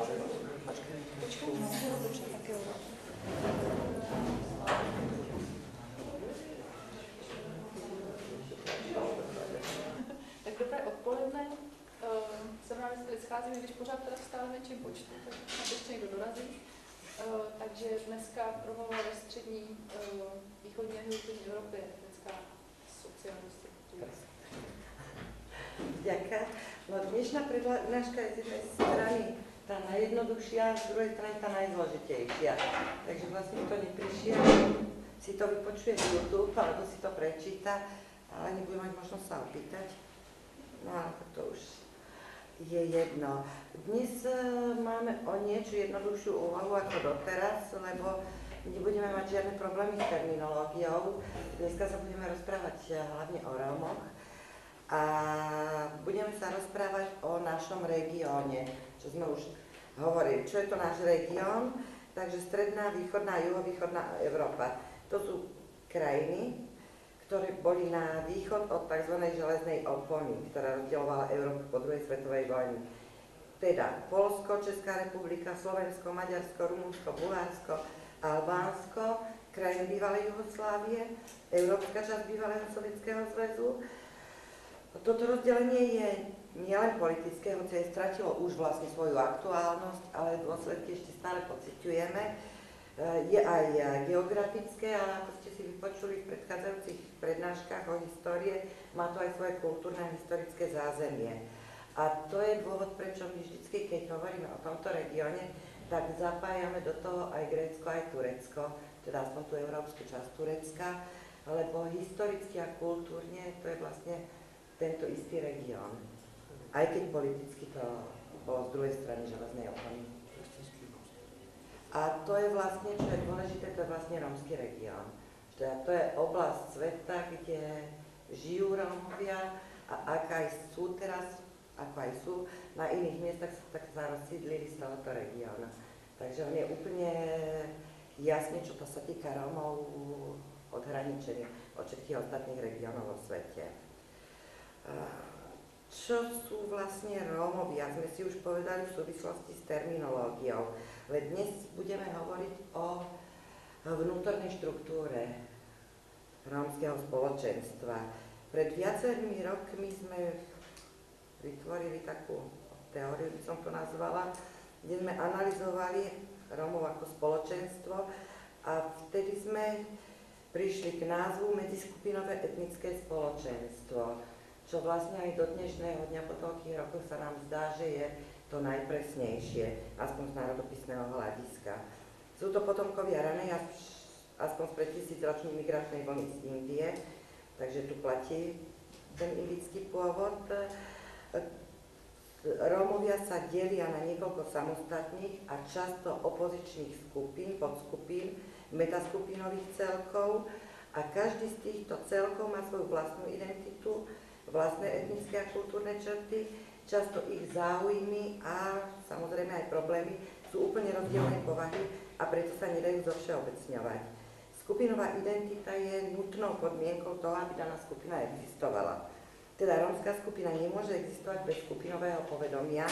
Tak dobré odpoledne. Jsem ráda, že tady scházíme, když pořád teda v stále menším počtu, tak ještě někdo dorazí. Takže dneska promluvila ve střední, východní a východní Evropě etnická socialistická. Ďakujem. No dnešná prednáška je z jednej strany tá najjednoduchšia, z druhej strany tá najzložitejšia. Takže vlastne to neprišiel, si to vypočuje z YouTube, alebo si to prečíta, ale nebude mať možnosť sa opýtať. No ale to už je jedno. Dnes máme o niečo jednoduchšiu úlohu ako doteraz, lebo nebudeme mať žiadne problémy s terminológiou. Dneska sa budeme rozprávať hlavne o Rómoch. A budeme sa rozprávať o našom regióne, čo sme už hovorili. Čo je to náš región? Takže stredná, východná a juhovýchodná Európa. To sú krajiny, ktoré boli na východ od tzv. Železnej opony, ktorá rozdielovala Európu po druhej svetovej vojne. Teda Poľsko, Česká republika, Slovensko, Maďarsko, Rumunsko, Bulharsko, Albánsko, krajiny bývalej Jugoslávie, európska časť bývalého Sovietskeho zväzu. Toto rozdelenie je nielen politické, hoci aj stratilo už vlastne svoju aktuálnosť, ale dôsledky ešte stále pociťujeme. Je aj geografické, ale ako ste si vypočuli v predchádzajúcich prednáškach o histórie, má to aj svoje kultúrne a historické zázemie. A to je dôvod, prečo my vždycky, keď hovoríme o tomto regióne, tak zapájame do toho aj Grécko, aj Turecko, teda aspoň tú európsku časť Turecka, lebo historicky a kultúrne to je vlastne tento istý región. Aj keď politicky to bolo z druhej strany železnej opony. A to je vlastne, čo je dôležité, to je vlastne rómsky región. To je oblasť sveta, kde žijú Rómovia a ak aj sú teraz, ako aj sú, na iných miestach tak sa rozsídlili z tohoto regióna. Takže on je úplne jasne, čo to sa týka Rómov, odhraničený od všetkých ostatných regiónov vo svete. Čo sú vlastne Rómovia, sme si už povedali v súvislosti s terminológiou, ale dnes budeme hovoriť o vnútornej štruktúre rómskeho spoločenstva. Pred viacerými rokmi sme vytvorili takú teóriu, by som to nazvala, kde sme analyzovali Rómov ako spoločenstvo a vtedy sme prišli k názvu medziskupinové etnické spoločenstvo, čo vlastne aj do dnešného dňa po toľkých rokoch sa nám zdá, že je to najpresnejšie, aspoň z národopisného hľadiska. Sú to potomkovia ranej, aspoň z pred 1000-ročnej migračnej vlny z Indie, takže tu platí ten indický pôvod. Rómovia sa delia na niekoľko samostatných a často opozičných skupín, podskupín, metaskupinových celkov a každý z týchto celkov má svoju vlastnú identitu, vlastné etnické a kultúrne črty, často ich záujmy a samozrejme aj problémy sú úplne rozdielnej povahy a preto sa nedajú zovšeobecňovať. Skupinová identita je nutnou podmienkou toho, aby daná skupina existovala. Teda rómska skupina nemôže existovať bez skupinového povedomia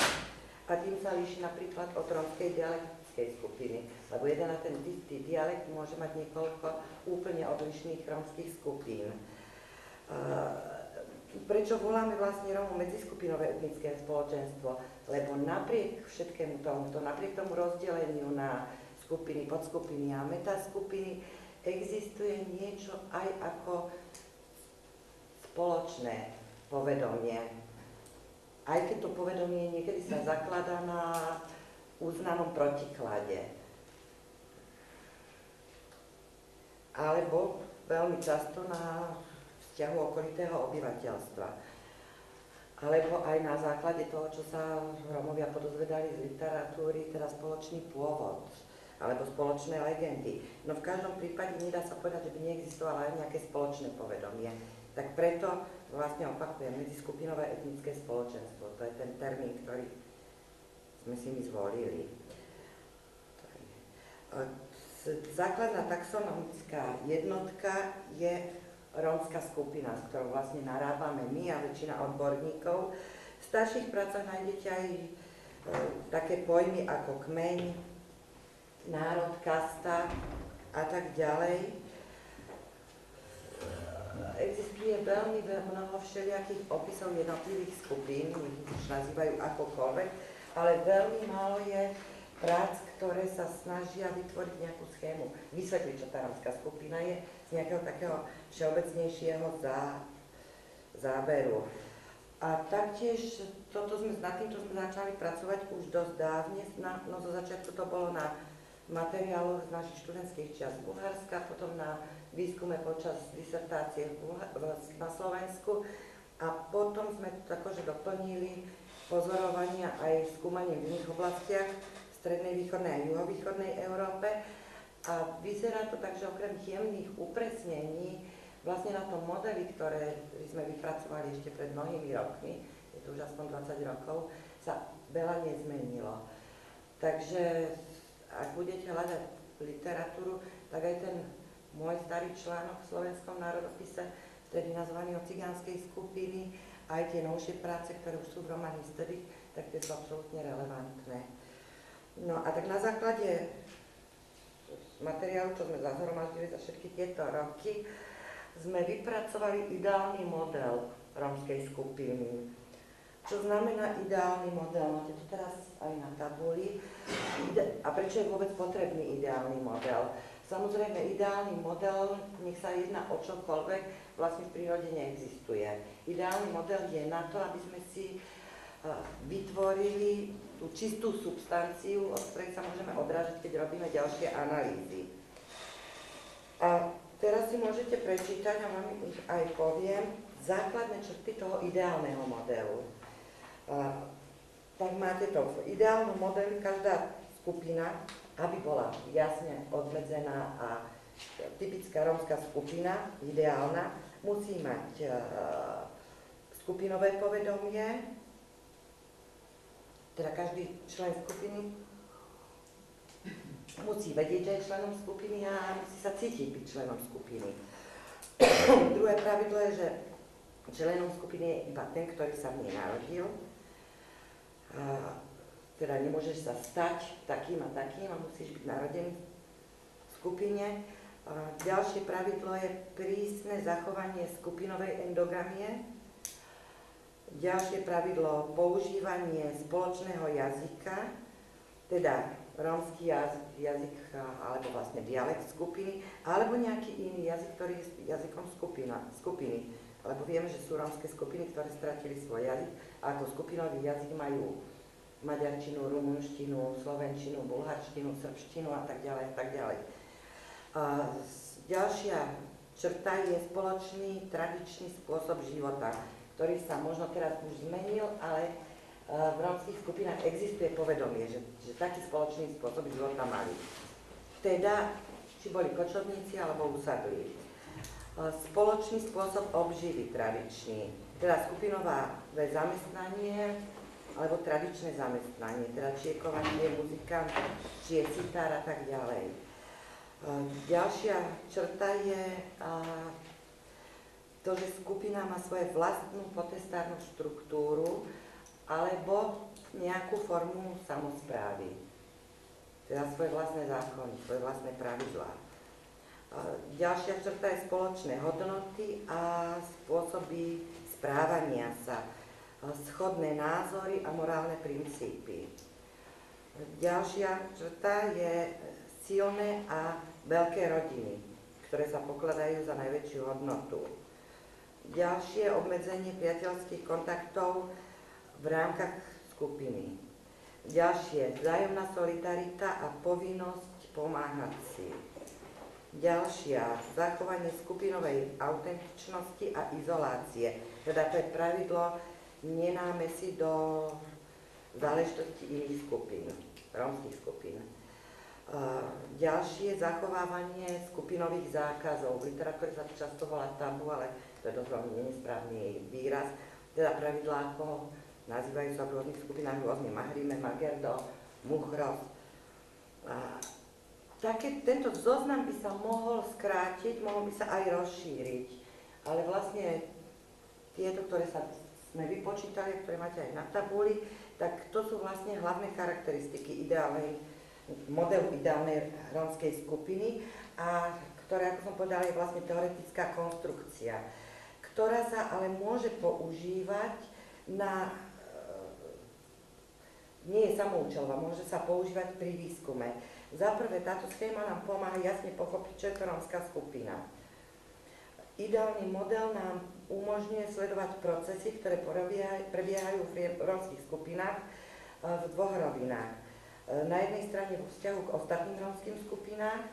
a tým sa líši napríklad od rómskej dialektickej skupiny, lebo jeden a ten istý dialekt môže mať niekoľko úplne odlišných rómskych skupín. Prečo voláme vlastne Rómov medziskupinové etnické spoločenstvo? Lebo napriek všetkému tomuto, napriek tomu rozdeleniu na skupiny, podskupiny a metaskupiny, existuje niečo aj ako spoločné povedomie. Aj keď to povedomie niekedy sa zakladá na uznanom protiklade. Alebo veľmi často na vzťahu okolitého obyvateľstva. Alebo aj na základe toho, čo sa Rómovia podozvedali z literatúry, teda spoločný pôvod, alebo spoločné legendy. No v každom prípade nedá sa povedať, že by neexistovalo aj nejaké spoločné povedomie. Tak preto vlastne opakujem, medziskupinové etnické spoločenstvo. To je ten termín, ktorý sme si my zvolili. Základná taxonomická jednotka je rómska skupina, s ktorou vlastne narábame my a väčšina odborníkov. V starších prácach nájdete aj také pojmy ako kmeň, národ, kasta a tak ďalej. Existuje veľmi mnoho všelijakých opisov jednotlivých skupín, ich už nazývajú akokoľvek, ale veľmi málo je prác, ktoré sa snažia vytvoriť nejakú schému, vysvetliť, čo tá rómska skupina je, z nejakého takého všeobecnejšieho záberu. A taktiež nad týmto sme začali pracovať už dosť dávne, no zo začiatku to bolo na materiáloch z našich študentských čias z Bulharska, potom na výskume počas disertácie na Slovensku a potom sme to akože doplnili pozorovania aj skúmaním v iných oblastiach v strednej, východnej a juhovýchodnej Európe a vyzerá to tak, že okrem jemných upresnení vlastne na tom modeli, ktoré sme vypracovali ešte pred mnohými rokmi, je to už aspoň 20 rokov, sa veľa nezmenilo. Takže ak budete hľadať literatúru, tak aj ten môj starý článok v Slovenskom národopise, vtedy nazvaný o cigánskej skupiny, aj tie novšie práce, ktoré už sú v Roman History, tak tie sú absolútne relevantné. No a tak na základe materiálu, čo sme zahromaždili za všetky tieto roky, sme vypracovali ideálny model rómskej skupiny. Čo znamená ideálny model? Máte to teraz aj na tabuli. A prečo je vôbec potrebný ideálny model? Samozrejme, ideálny model, nech sa jedná o čokoľvek, vlastne v prírode neexistuje. Ideálny model je na to, aby sme si vytvorili tú čistú substanciu, od ktorej sa môžeme odrážať, keď robíme ďalšie analýzy. A teraz si môžete prečítať, a vám ich aj poviem, základné črty toho ideálneho modelu. Tak máte to v ideálnom modeli, každá skupina, aby bola jasne obmedzená a typická rómska skupina, ideálna, musí mať skupinové povedomie, teda každý člen skupiny musí vedieť, že je členom skupiny a musí sa cítiť byť členom skupiny. Druhé pravidlo je, že členom skupiny je iba ten, ktorý sa v nej narodil. Teda nemôžeš sa stať takým a takým a musíš byť narodený v skupine. Ďalšie pravidlo je prísne zachovanie skupinovej endogamie. Ďalšie pravidlo používanie spoločného jazyka, teda rómsky jazyk alebo vlastne dialekt skupiny, alebo nejaký iný jazyk, ktorý je jazykom skupiny. Lebo vieme, že sú rómske skupiny, ktoré stratili svoj jazyk a ako skupinový jazyk majú maďarčinu, rumunštinu, slovenčinu, bulharštinu, srbštinu a tak ďalej, a tak ďalej. Ďalšia črta je spoločný tradičný spôsob života, ktorý sa možno teraz už zmenil, ale v rómskych skupinách existuje povedomie, že taký spoločný spôsob života mali. Teda, či boli kočovníci alebo usadlí. Spoločný spôsob obživy tradičný, teda skupinové zamestnanie alebo tradičné zamestnanie, teda či je kovačie, muzikant, či je citár a tak ďalej. Ďalšia črta je to, že skupina má svoju vlastnú potestárnu štruktúru alebo nejakú formu samosprávy, teda svoje vlastné zákony, svoje vlastné pravidlá. Ďalšia črta je spoločné hodnoty a spôsoby správania sa, shodné názory a morálne princípy. Ďalšia črta je silné a veľké rodiny, ktoré sa pokladajú za najväčšiu hodnotu. Ďalšie obmedzenie priateľských kontaktov v rámkach skupiny. Ďalšie vzájomná solidarita a povinnosť pomáhať si. Ďalšia, zachovanie skupinovej autentičnosti a izolácie. Teda to je pravidlo, nenáme si do záležitosti iných skupín, rómskych skupín. Ďalšie, zachovávanie skupinových zákazov. V literatúre sa to často volá tabu, ale to je dosť veľmi nesprávny výraz. Teda pravidlá, ako nazývajú sa v rôznych skupinách rôzne Mahrime, Magerdo, Muchros. Tento zoznam by sa mohol skrátiť, mohol by sa aj rozšíriť, ale vlastne tieto, ktoré sme vypočítali, ktoré máte aj na tabuli, tak to sú vlastne hlavné charakteristiky modelu ideálnej rómskej skupiny, a ktorá, ako som povedala, je vlastne teoretická konštrukcia, ktorá sa ale môže používať nie je samoučelová, môže sa používať pri výskume. Za prvé, táto schéma nám pomáha jasne pochopiť, čo je to rómska skupina. Ideálny model nám umožňuje sledovať procesy, ktoré prebiehajú v rómskych skupinách v dvoch rovinách. Na jednej strane vo vzťahu k ostatným rómskym skupinách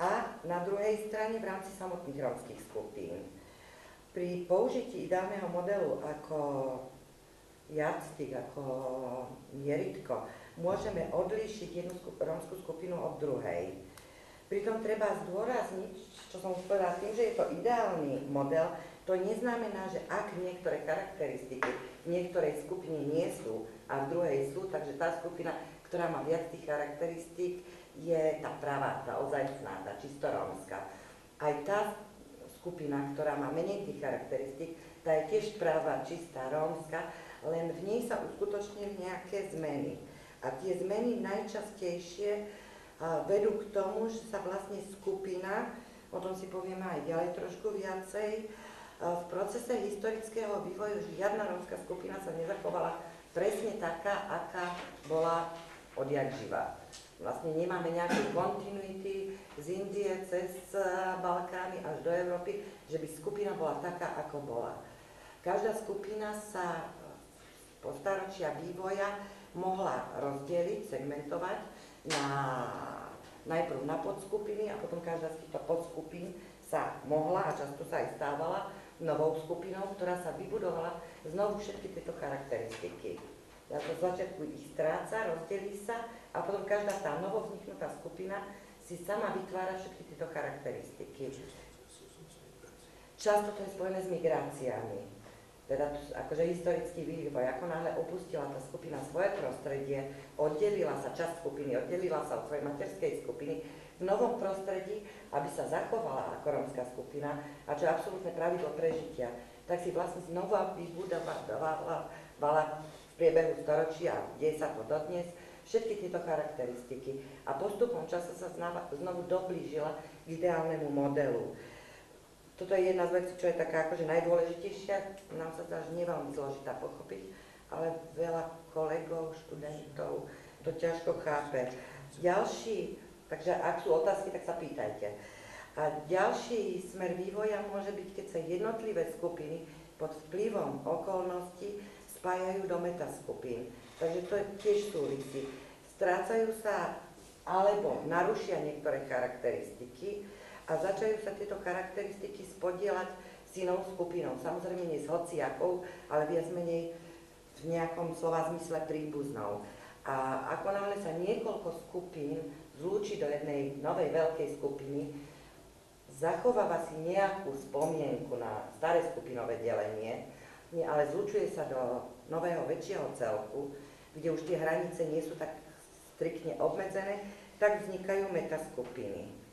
a na druhej strane v rámci samotných rómskych skupín. Pri použití ideálneho modelu ako yardstick, ako mieritko, môžeme odlíšiť jednu rómsku skupinu od druhej. Pritom treba zdôrazniť, čo som už povedala, tým, že je to ideálny model, to neznamená, že ak niektoré charakteristiky v niektorej skupine nie sú a v druhej sú, takže tá skupina, ktorá má viac tých charakteristík, je tá pravá, tá ozajstná, tá čisto rómska. Aj tá skupina, ktorá má menej tých charakteristík, tá je tiež pravá, čistá rómska, len v nej sa uskutočnili nejaké zmeny. A tie zmeny najčastejšie vedú k tomu, že sa vlastne skupina, o tom si povieme aj ďalej trošku viacej, v procese historického vývoju žiadna rómska skupina sa nezachovala presne taká, aká bola odjak živa. Vlastne nemáme nejaké kontinuity z Indie cez Balkány až do Európy, že by skupina bola taká, ako bola. Každá skupina sa po staročia vývoja mohla rozdeliť, segmentovať najprv na podskupiny a potom každá z týchto podskupín sa mohla a často sa aj stávala novou skupinou, ktorá sa vybudovala znovu všetky tieto charakteristiky. Ja to z začiatku ich stráca, rozdelí sa a potom každá tá novovzniknutá skupina si sama vytvára všetky tieto charakteristiky. Často to je spojené s migráciami. Teda akože historický vývoj, ako náhle opustila tá skupina svoje prostredie, oddelila sa časť skupiny, oddelila sa od svojej materskej skupiny v novom prostredí, aby sa zachovala ako rómska skupina, a čo je absolútne pravidlo prežitia, tak si vlastne znova vybudovala v priebehu storočia, deje sa to dodnes, všetky tieto charakteristiky a postupom času sa znovu doblížila k ideálnemu modelu. Toto je jedna z vecí, čo je taká akože najdôležitejšia, nám sa zdá, že nie veľmi zložitá pochopiť, ale veľa kolegov, študentov to ťažko chápe. Ďalší, takže ak sú otázky, tak sa pýtajte. A ďalší smer vývoja môže byť, keď sa jednotlivé skupiny pod vplyvom okolností spájajú do metaskupín. Takže to tiež súvisí. Strácajú sa alebo narušia niektoré charakteristiky, a začajú sa tieto charakteristiky spodieľať s inou skupinou. Samozrejme nie s hociakou, ale viac menej v nejakom slova zmysle príbuznou. A ako náhle sa niekoľko skupín zlúči do jednej novej veľkej skupiny, zachováva si nejakú spomienku na staré skupinové delenie, ale zlučuje sa do nového väčšieho celku, kde už tie hranice nie sú tak striktne obmedzené, tak vznikajú metaskupiny.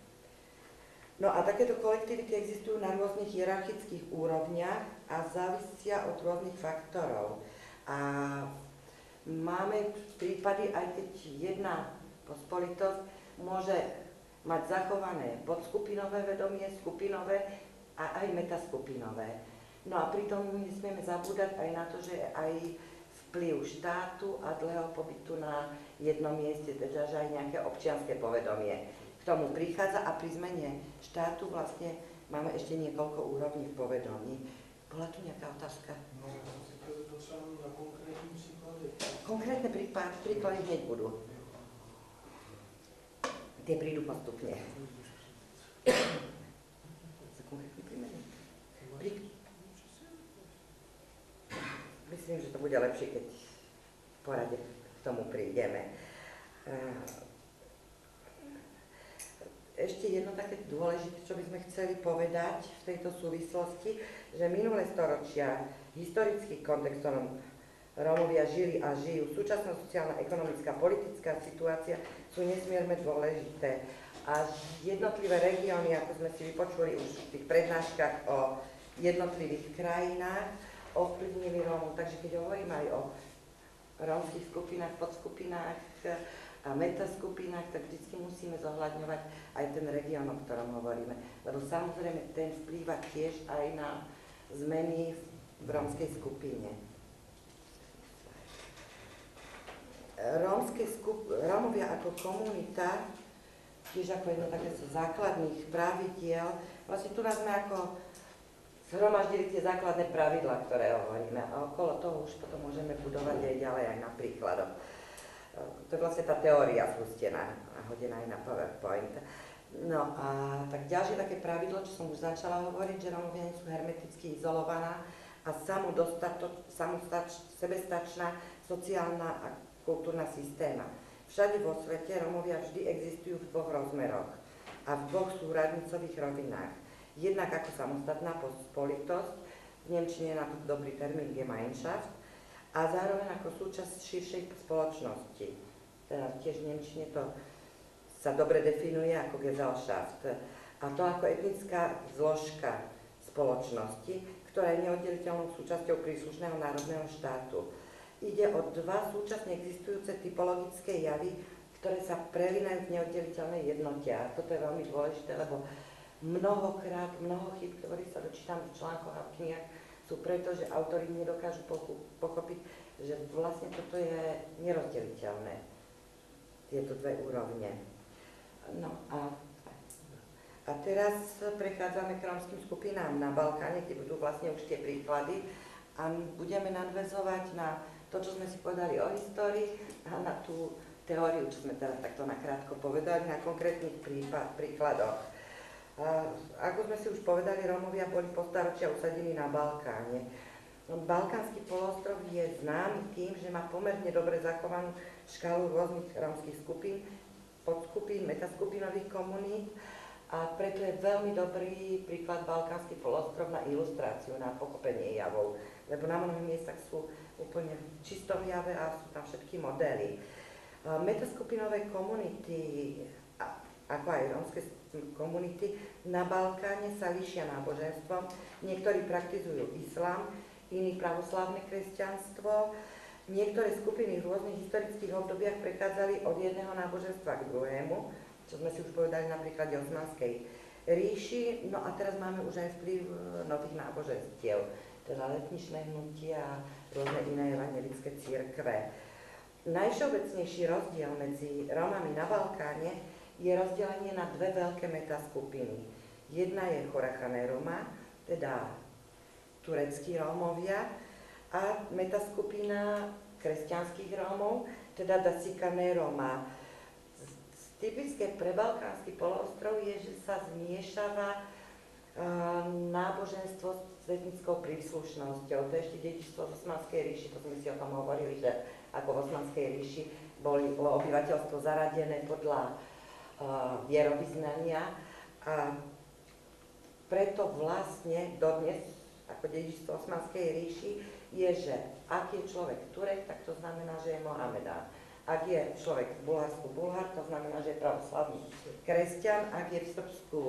No a takéto kolektivity existujú na rôznych hierarchických úrovniach a závisia od rôznych faktorov. A máme prípady, aj keď jedna pospolitosť môže mať zachované podskupinové vedomie, skupinové a aj metaskupinové. No a pritom nesmieme zabúdať aj na to, že aj vplyv štátu a dlhého pobytu na jednom mieste, teda že aj nejaké občianske povedomie k tomu prichádza a pri zmene štátu vlastne máme ešte niekoľko úrovní v povedomí. Bola tu nejaká otázka? No, si potrebujem na konkrétnym príklade. Konkrétne príklady hneď budú. Tie prídu postupne. Myslím, že to bude lepšie, keď v porade k tomu prídeme. Ešte jedno také dôležité, čo by sme chceli povedať v tejto súvislosti, že minulé storočia historický kontext, v ktorom Rómovia žili a žijú, súčasná sociálna, ekonomická, politická situácia sú nesmierne dôležité. A jednotlivé regióny, ako sme si vypočuli už v tých prednáškach o jednotlivých krajinách, ovplyvnili Rómov. Takže keď hovorím aj o rómskych skupinách, podskupinách a metaskupinách, tak vždy musíme zohľadňovať aj ten región, o ktorom hovoríme. Lebo samozrejme ten vplýva tiež aj na zmeny v rómskej skupine. Rómovia ako komunita, tiež ako jedno také z základných pravidiel, vlastne tu nás sme ako zhromaždili tie základné pravidlá, ktoré hovoríme a okolo toho už potom môžeme budovať aj ďalej aj na príkladoch. To je vlastne tá teória spustená a hodená aj na PowerPoint. No a tak ďalšie také pravidlo, čo som už začala hovoriť, že Rómovia nie sú hermeticky izolovaná a sebestačná sociálna a kultúrna systéma. Všade vo svete Rómovia vždy existujú v dvoch rozmeroch a v dvoch súradnicových rovinách. Jednak ako samostatná spolitosť, v nemčine je na to dobrý termín Gemeinschaft, a zároveň ako súčasť širšej spoločnosti. Teda tiež v nemčine to sa dobre definuje ako Gesellschaft. A to ako etnická zložka spoločnosti, ktorá je neoddeliteľnou súčasťou príslušného národného štátu. Ide o dva súčasne existujúce typologické javy, ktoré sa prelínajú v neoddeliteľnej jednote. A toto je veľmi dôležité, lebo mnohokrát, mnoho chyb, ktoré sa dočítam v článkoch a v knihách, sú preto, že autori nedokážu pochopiť, že vlastne toto je nerozdeliteľné, tieto dve úrovne. No a teraz prechádzame k rómskym skupinám na Balkáne, kde budú vlastne už tie príklady a budeme nadväzovať na to, čo sme si povedali o histórii a na tú teóriu, čo sme teraz takto nakrátko povedali, na konkrétnych príkladoch. Ako sme si už povedali, Rómovia boli po staročia usadení na Balkáne. Balkánsky poloostrov je známy tým, že má pomerne dobre zachovanú škálu rôznych rómskych skupín, podskupín, metaskupinových komunít a preto je veľmi dobrý príklad Balkánsky poloostrov na ilustráciu, na pochopenie javov, lebo na mnohých miestach sú úplne v čistom jave a sú tam všetky modely. Metaskupinové komunity, ako aj rómske komunity na Balkáne sa líšia náboženstvom. Niektorí praktizujú islám, iní pravoslavné kresťanstvo. Niektoré skupiny v rôznych historických obdobiach prechádzali od jedného náboženstva k druhému, čo sme si už povedali na príklade Osmanskej ríši. No a teraz máme už aj vplyv nových náboženstiev, teda letničné hnutia a rôzne iné evangelické cirkve. Najvšeobecnejší rozdiel medzi Rómami na Balkáne je rozdelenie na dve veľké metaskupiny. Jedna je Chorachané Roma, teda tureckí Rómovia, a metaskupina kresťanských Rómov, teda Dasikané Roma. Typické pre Balkánsky poloostrov je, že sa zmiešava náboženstvo s etnickou príslušnosťou. To je ešte dedičstvo z Osmanskej ríši, to sme si o tom hovorili, že ako v Osmanskej ríši bolo obyvateľstvo zaradené podľa vierovyznania a preto vlastne dodnes, ako dedičstvo Osmanskej ríši, je, že ak je človek Turek, tak to znamená, že je Mohamedán. Ak je človek v Bulharsku Bulhar, to znamená, že je pravoslavný kresťan. Ak je v Srbsku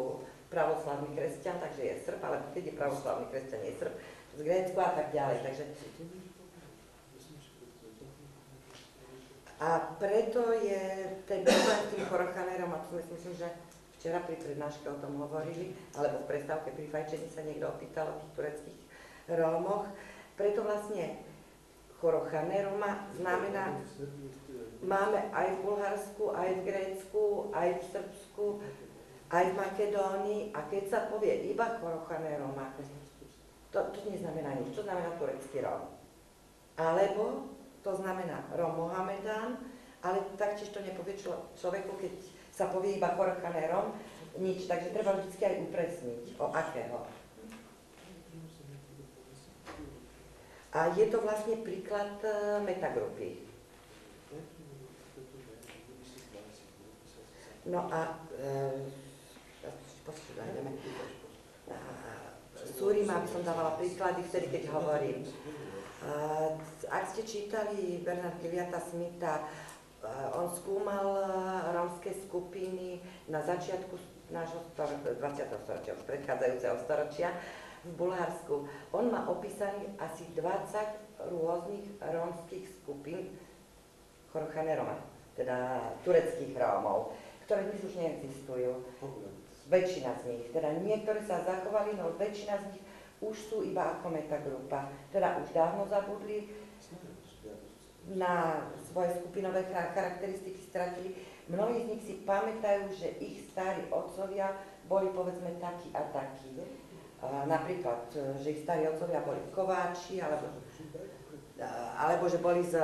pravoslavný kresťan, takže je Srb, ale keď je pravoslavný kresťan, je Srb, z Grécku a tak ďalej. Takže a preto je ten problém s tým Chorachanérom, a to myslím, že včera pri prednáške o tom hovorili, alebo v prestávke pri fajčení sa niekto opýtal o tých tureckých Rómoch. Preto vlastne Chorachané Roma znamená, máme aj v Bulharsku, aj v Grécku, aj v Srbsku, aj v Makedónii a keď sa povie iba Chorachané Roma, to neznamená nič, to znamená turecký Róm. Alebo to znamená Róm Mohamedán, ale taktiež to nepovie človeku, keď sa povie iba Chorachané Róm, nič. Takže treba vždy aj upresniť, o akého. A je to vlastne príklad metagrupy. No a Súrima by som dávala príklady vtedy, keď hovorím. Ak ste čítali Bernard Giliata Smitha, on skúmal rómske skupiny na začiatku nášho 20. storočia, predchádzajúceho storočia v Bulharsku. On má opísaný asi 20 rôznych rómskych skupín Chorokhané Roma, teda tureckých Rómov, ktoré dnes už neexistujú. Väčšina z nich, teda niektoré sa zachovali, no väčšina z nich už sú iba ako metagrupa, teda už dávno zabudli, na svoje skupinové charakteristiky stratili. Mnohí z nich si pamätajú, že ich starí otcovia boli povedzme takí a takí. Napríklad, že ich starí otcovia boli kováči, alebo že boli z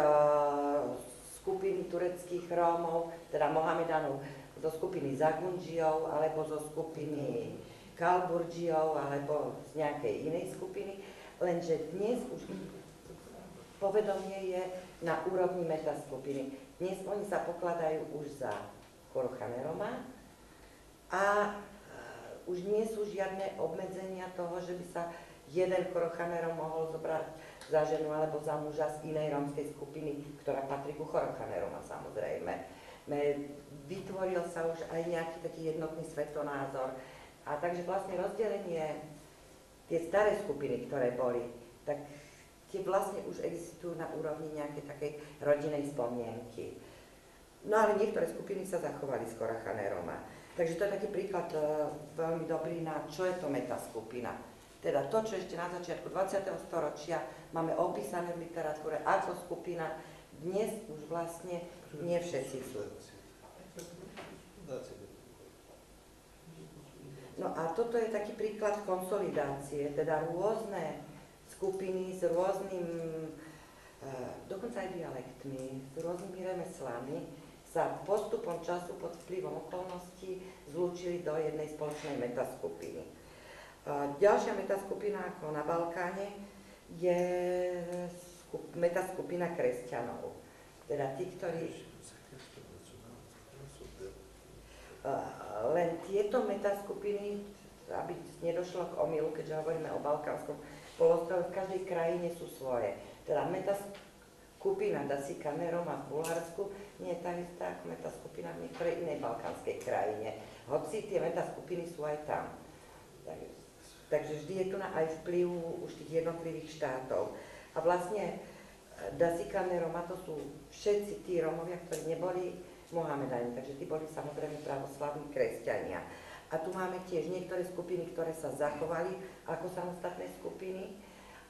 skupiny tureckých Rómov, teda Mohamedanov, zo skupiny Zagundžiov, alebo zo skupiny Kalburdžiov, alebo z nejakej inej skupiny. Lenže dnes už povedomie je na úrovni metaskupiny. Dnes oni sa pokladajú už za Chorokhané Roma a už nie sú žiadne obmedzenia toho, že by sa jeden Chorokhané Rom mohol zobrať za ženu alebo za muža z inej rómskej skupiny, ktorá patrí ku Chorokhané Roma samozrejme. Vytvoril sa už aj nejaký taký jednotný svetonázor. A takže vlastne rozdelenie, tie staré skupiny, ktoré boli, tak tie vlastne už existujú na úrovni nejakej takej rodinnej spomienky. No ale niektoré skupiny sa zachovali z Chorokhané Roma. Takže to je taký príklad veľmi dobrý na čo je to metaskupina. Teda to, čo ešte na začiatku 20. storočia máme opísané v literatúre ako skupina, dnes už vlastne nie všetci sú. No a toto je taký príklad konsolidácie, teda rôzne skupiny s rôznym, dokonca aj dialektmi, s rôznymi remeslami sa postupom času pod vplyvom okolností zlúčili do jednej spoločnej metaskupiny. Ďalšia metaskupina ako na Balkáne je metaskupina kresťanov. Teda tí, ktorí len tieto metaskupiny, aby nedošlo k omylu, keďže hovoríme o balkánskom polostrove, v každej krajine sú svoje. Teda metaskupina Dasikané Roma v Bulharsku nie je tá istá ako metaskupina v niektorej inej balkánskej krajine. Hoci tie metaskupiny sú aj tam. Takže vždy je tu aj vplyv už tých jednotlivých štátov. A vlastne Dasikané Roma to sú všetci tí Rómovia, ktorí neboli Mohamedani, takže tí boli samozrejme pravoslavní kresťania. A tu máme tiež niektoré skupiny, ktoré sa zachovali ako samostatné skupiny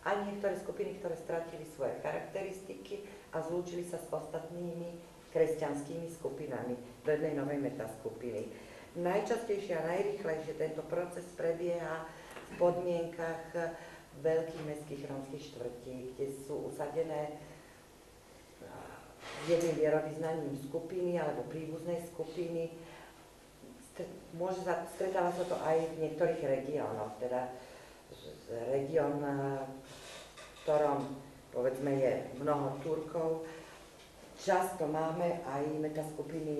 a niektoré skupiny, ktoré stratili svoje charakteristiky a zlúčili sa s ostatnými kresťanskými skupinami do jednej novej metaskupiny. Najčastejšie a najrýchlejšie tento proces prebieha v podmienkach veľkých mestských rómskych štvrtí, kde sú usadené jedným vierovyznaním skupiny alebo príbuznej skupiny. Stretáva sa to aj v niektorých regiónoch, teda región, v ktorom povedzme je mnoho Turkov. Často máme aj metaskupiny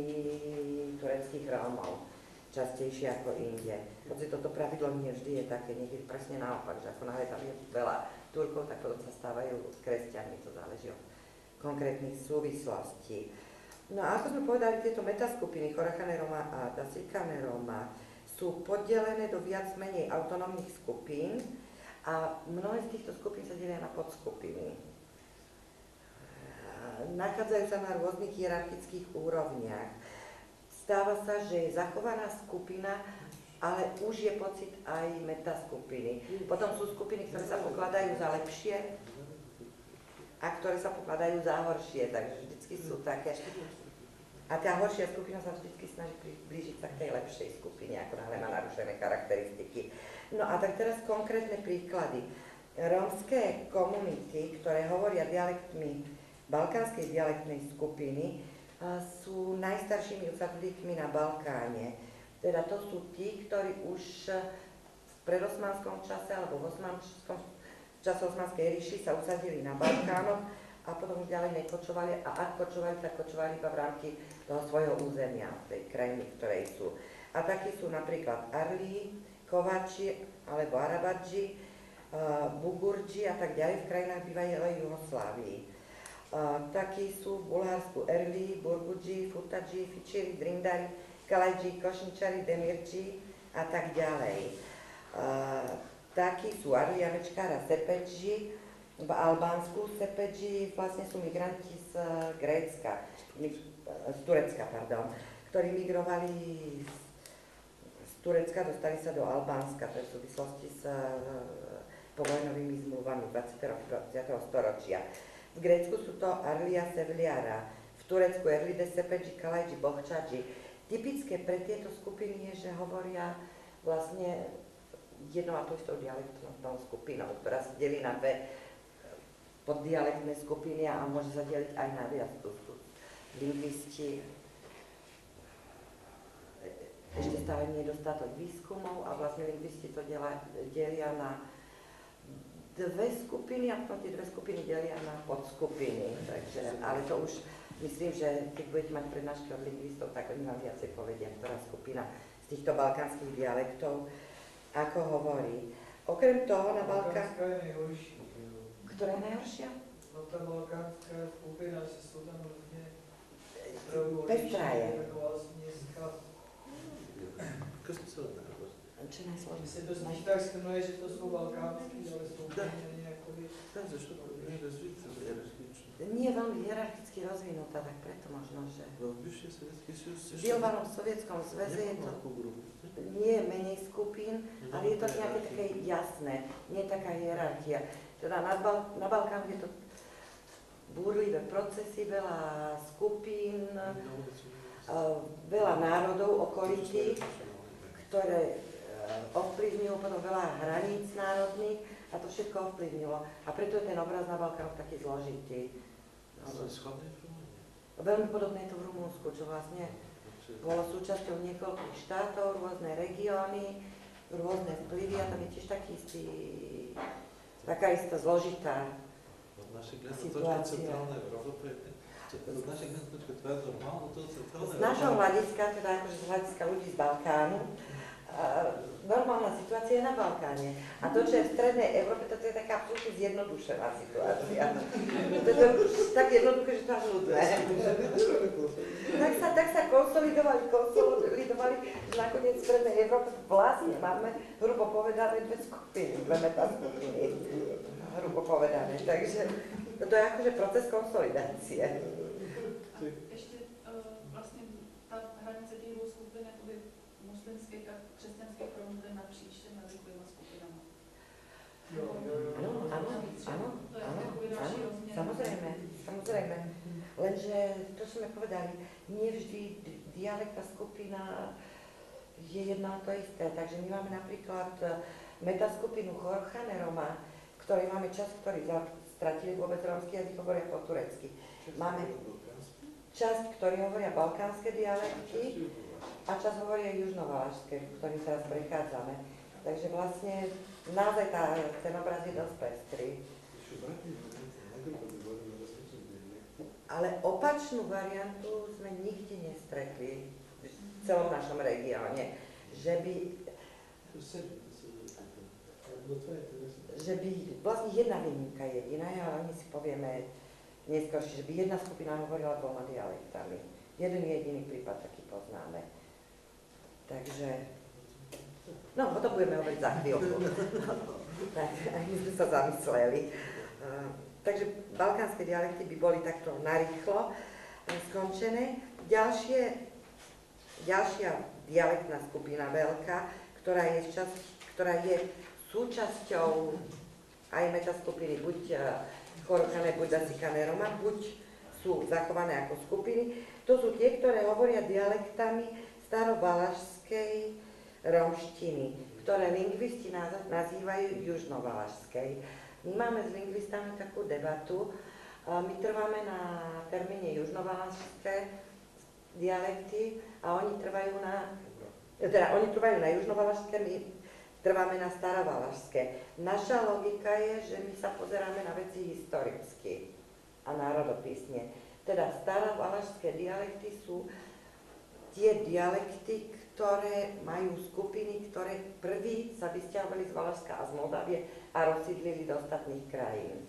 tureckých Rómov, častejšie ako inde. Hoci toto pravidlo nie vždy je také, niekedy presne naopak, že ako náhle tam je veľa Turkov, tak potom sa stávajú kresťanmi, to záleží od konkrétnych súvislostí. No a ako sme povedali, tieto metaskupiny Chorokhané Roma a Dasikané Roma sú poddelené do viac menej autonómnych skupín a mnohé z týchto skupín sa delia na podskupiny. Nachádzajú sa na rôznych hierarchických úrovniach. Stáva sa, že je zachovaná skupina, ale už je pocit aj metaskupiny. Potom sú skupiny, ktoré sa pokladajú za lepšie a ktoré sa pokladajú za horšie, takže vždycky sú také. A tá horšia skupina sa vždycky snaží priblížiť sa k tej lepšej skupine, ako náhle má narušené charakteristiky. No a tak teraz konkrétne príklady. Rómske komunity, ktoré hovoria dialektmi balkánskej dialektnej skupiny, sú najstaršími usadlíkmi na Balkáne. Teda to sú tí, ktorí už v predosmanskom čase alebo v čase Osmanskej ríši sa usadili na Balkánoch a potom už ďalej nekočovali a ak kočovali, tak kočovali iba v rámci toho svojho územia, tej krajiny, v ktorej sú. A takí sú napríklad Arlí, Kováči alebo Arabadži, Bugurdži a tak ďalej v krajinách bývalej Juhoslávii. Takí sú v Bulharsku Erlí, Burgudži, Futadži, Fičiri, Drindari, Kalajči, Košničari, Demirči a tak ďalej. Takí sú Arlianečkára, Sepečži, V Albánsku sepedži vlastne sú migranti z Grécka, z Turecka, pardon, ktorí migrovali z Turecka, dostali sa do Albánska, to je v súvislosti s povojnovými zmluvami 20. storočia. V Grécku sú to Arlia Sevliara, v Turecku Erlide Sepedži, Kalajči, Bohčadži. Typické pre tieto skupiny je, že hovoria vlastne jednou a to istou dialektnou skupinou, ktorá sa delí na dve poddialektné skupiny a môže sa deliť aj na viac. Tu sú lingvisti, ešte stále nedostatok výskumov a vlastne lingvisti to delia na dve skupiny a potom tie dve skupiny delia na podskupiny. Takže, ale to už myslím, že keď budete mať prednášky od lingvistov, tak oni vám viacej povedia, ktorá skupina z týchto balkánskych dialektov ako hovorí. Okrem toho na Balkáne... Ktorá je najhoršia? No tá balkánska skupina, že sú tam rôzne Pestrá je. vlastne skaz. Čo najsložné? Se to spíš tak skrnuje, že to sú balkánsky, ale sú úplne nejako Nie je veľmi hierarchicky rozvinutá, tak preto možno, že... V bývalom sovietskom zväze je to nie menej skupín, ale je to nejaké také jasné, nie taká hierarchia. Teda na Balkáne je to búrlivé procesy, veľa skupín, veľa národov okolitých, ktoré ovplyvňujú potom veľa hraníc národných a to všetko ovplyvnilo. A preto je ten obraz na Balkánoch taký zložitý. Veľmi podobné je to v Rumunsku, čo vlastne bolo súčasťou niekoľkých štátov, rôzne regióny, rôzne vplyvy a tam je tiež taká istá zložitá situácia. Z našho hľadiska, teda akože z hľadiska ľudí z Balkánu, normálna situácia je na Balkáne. A to, čo je v strednej Európe, to je taká absolútne zjednodušená situácia. To je už tak jednoduché, že to až ľudné. Tak sa konsolidovali, že nakoniec v strednej Európe vlastne máme, hrubo povedané, dve skupiny, dve metaskupiny. Hrubo povedané. Takže to je akože proces konsolidácie. Ešte vlastne tá hranica těch dvou skupin muslimských a křesťanských Romů je napříč těma dvěma skupinama. Áno, samozrejme. Lenže to, čo sme povedali, nie vždy dialekt a skupina je jedno a to isté. Takže my máme napríklad metaskupinu Chorchane Roma, v ktorej máme časť, ktorí stratili vôbec rómsky jazyk, hovoria po turecky. Máme časť, ktorí hovoria balkánske dialekty a časť hovoria južnovalašské, ktorým teraz prechádzame. Takže vlastne naozaj ten obraz je dosť pestrý. Ale opačnú variantu sme nikdy nestretli v celom našom regióne, že by vlastne jedna výnimka jediná, ale my si povieme neskôr, že by jedna skupina hovorila dvoma dialektami. Jeden jediný prípad taký poznáme. Takže, no, o tom budeme hovoriť za chvíľku. Tak, my sme sa zamysleli. Takže balkánske dialekty by boli takto narýchlo skončené. Ďalšia dialektná skupina veľká, ktorá je súčasťou aj metaskupiny buď Chorokane, buď Dasikane Roma, buď sú zachované ako skupiny. To sú tie, ktoré hovoria dialektami starovalašskej romštiny, ktoré lingvisti nazývajú južnovalašskej. My máme s lingvistami takú debatu. My trváme na termíne južnovalašské dialekty a oni trvajú na južnovalašské, my trváme na starovalašské. Naša logika je, že my sa pozeráme na veci historicky a národopisne. Teda starovalašské dialekty sú tie dialekty, ktoré majú skupiny, ktoré prví sa vysťahovali z Valašska a z Moldavie a rozsídlili do ostatných krajín.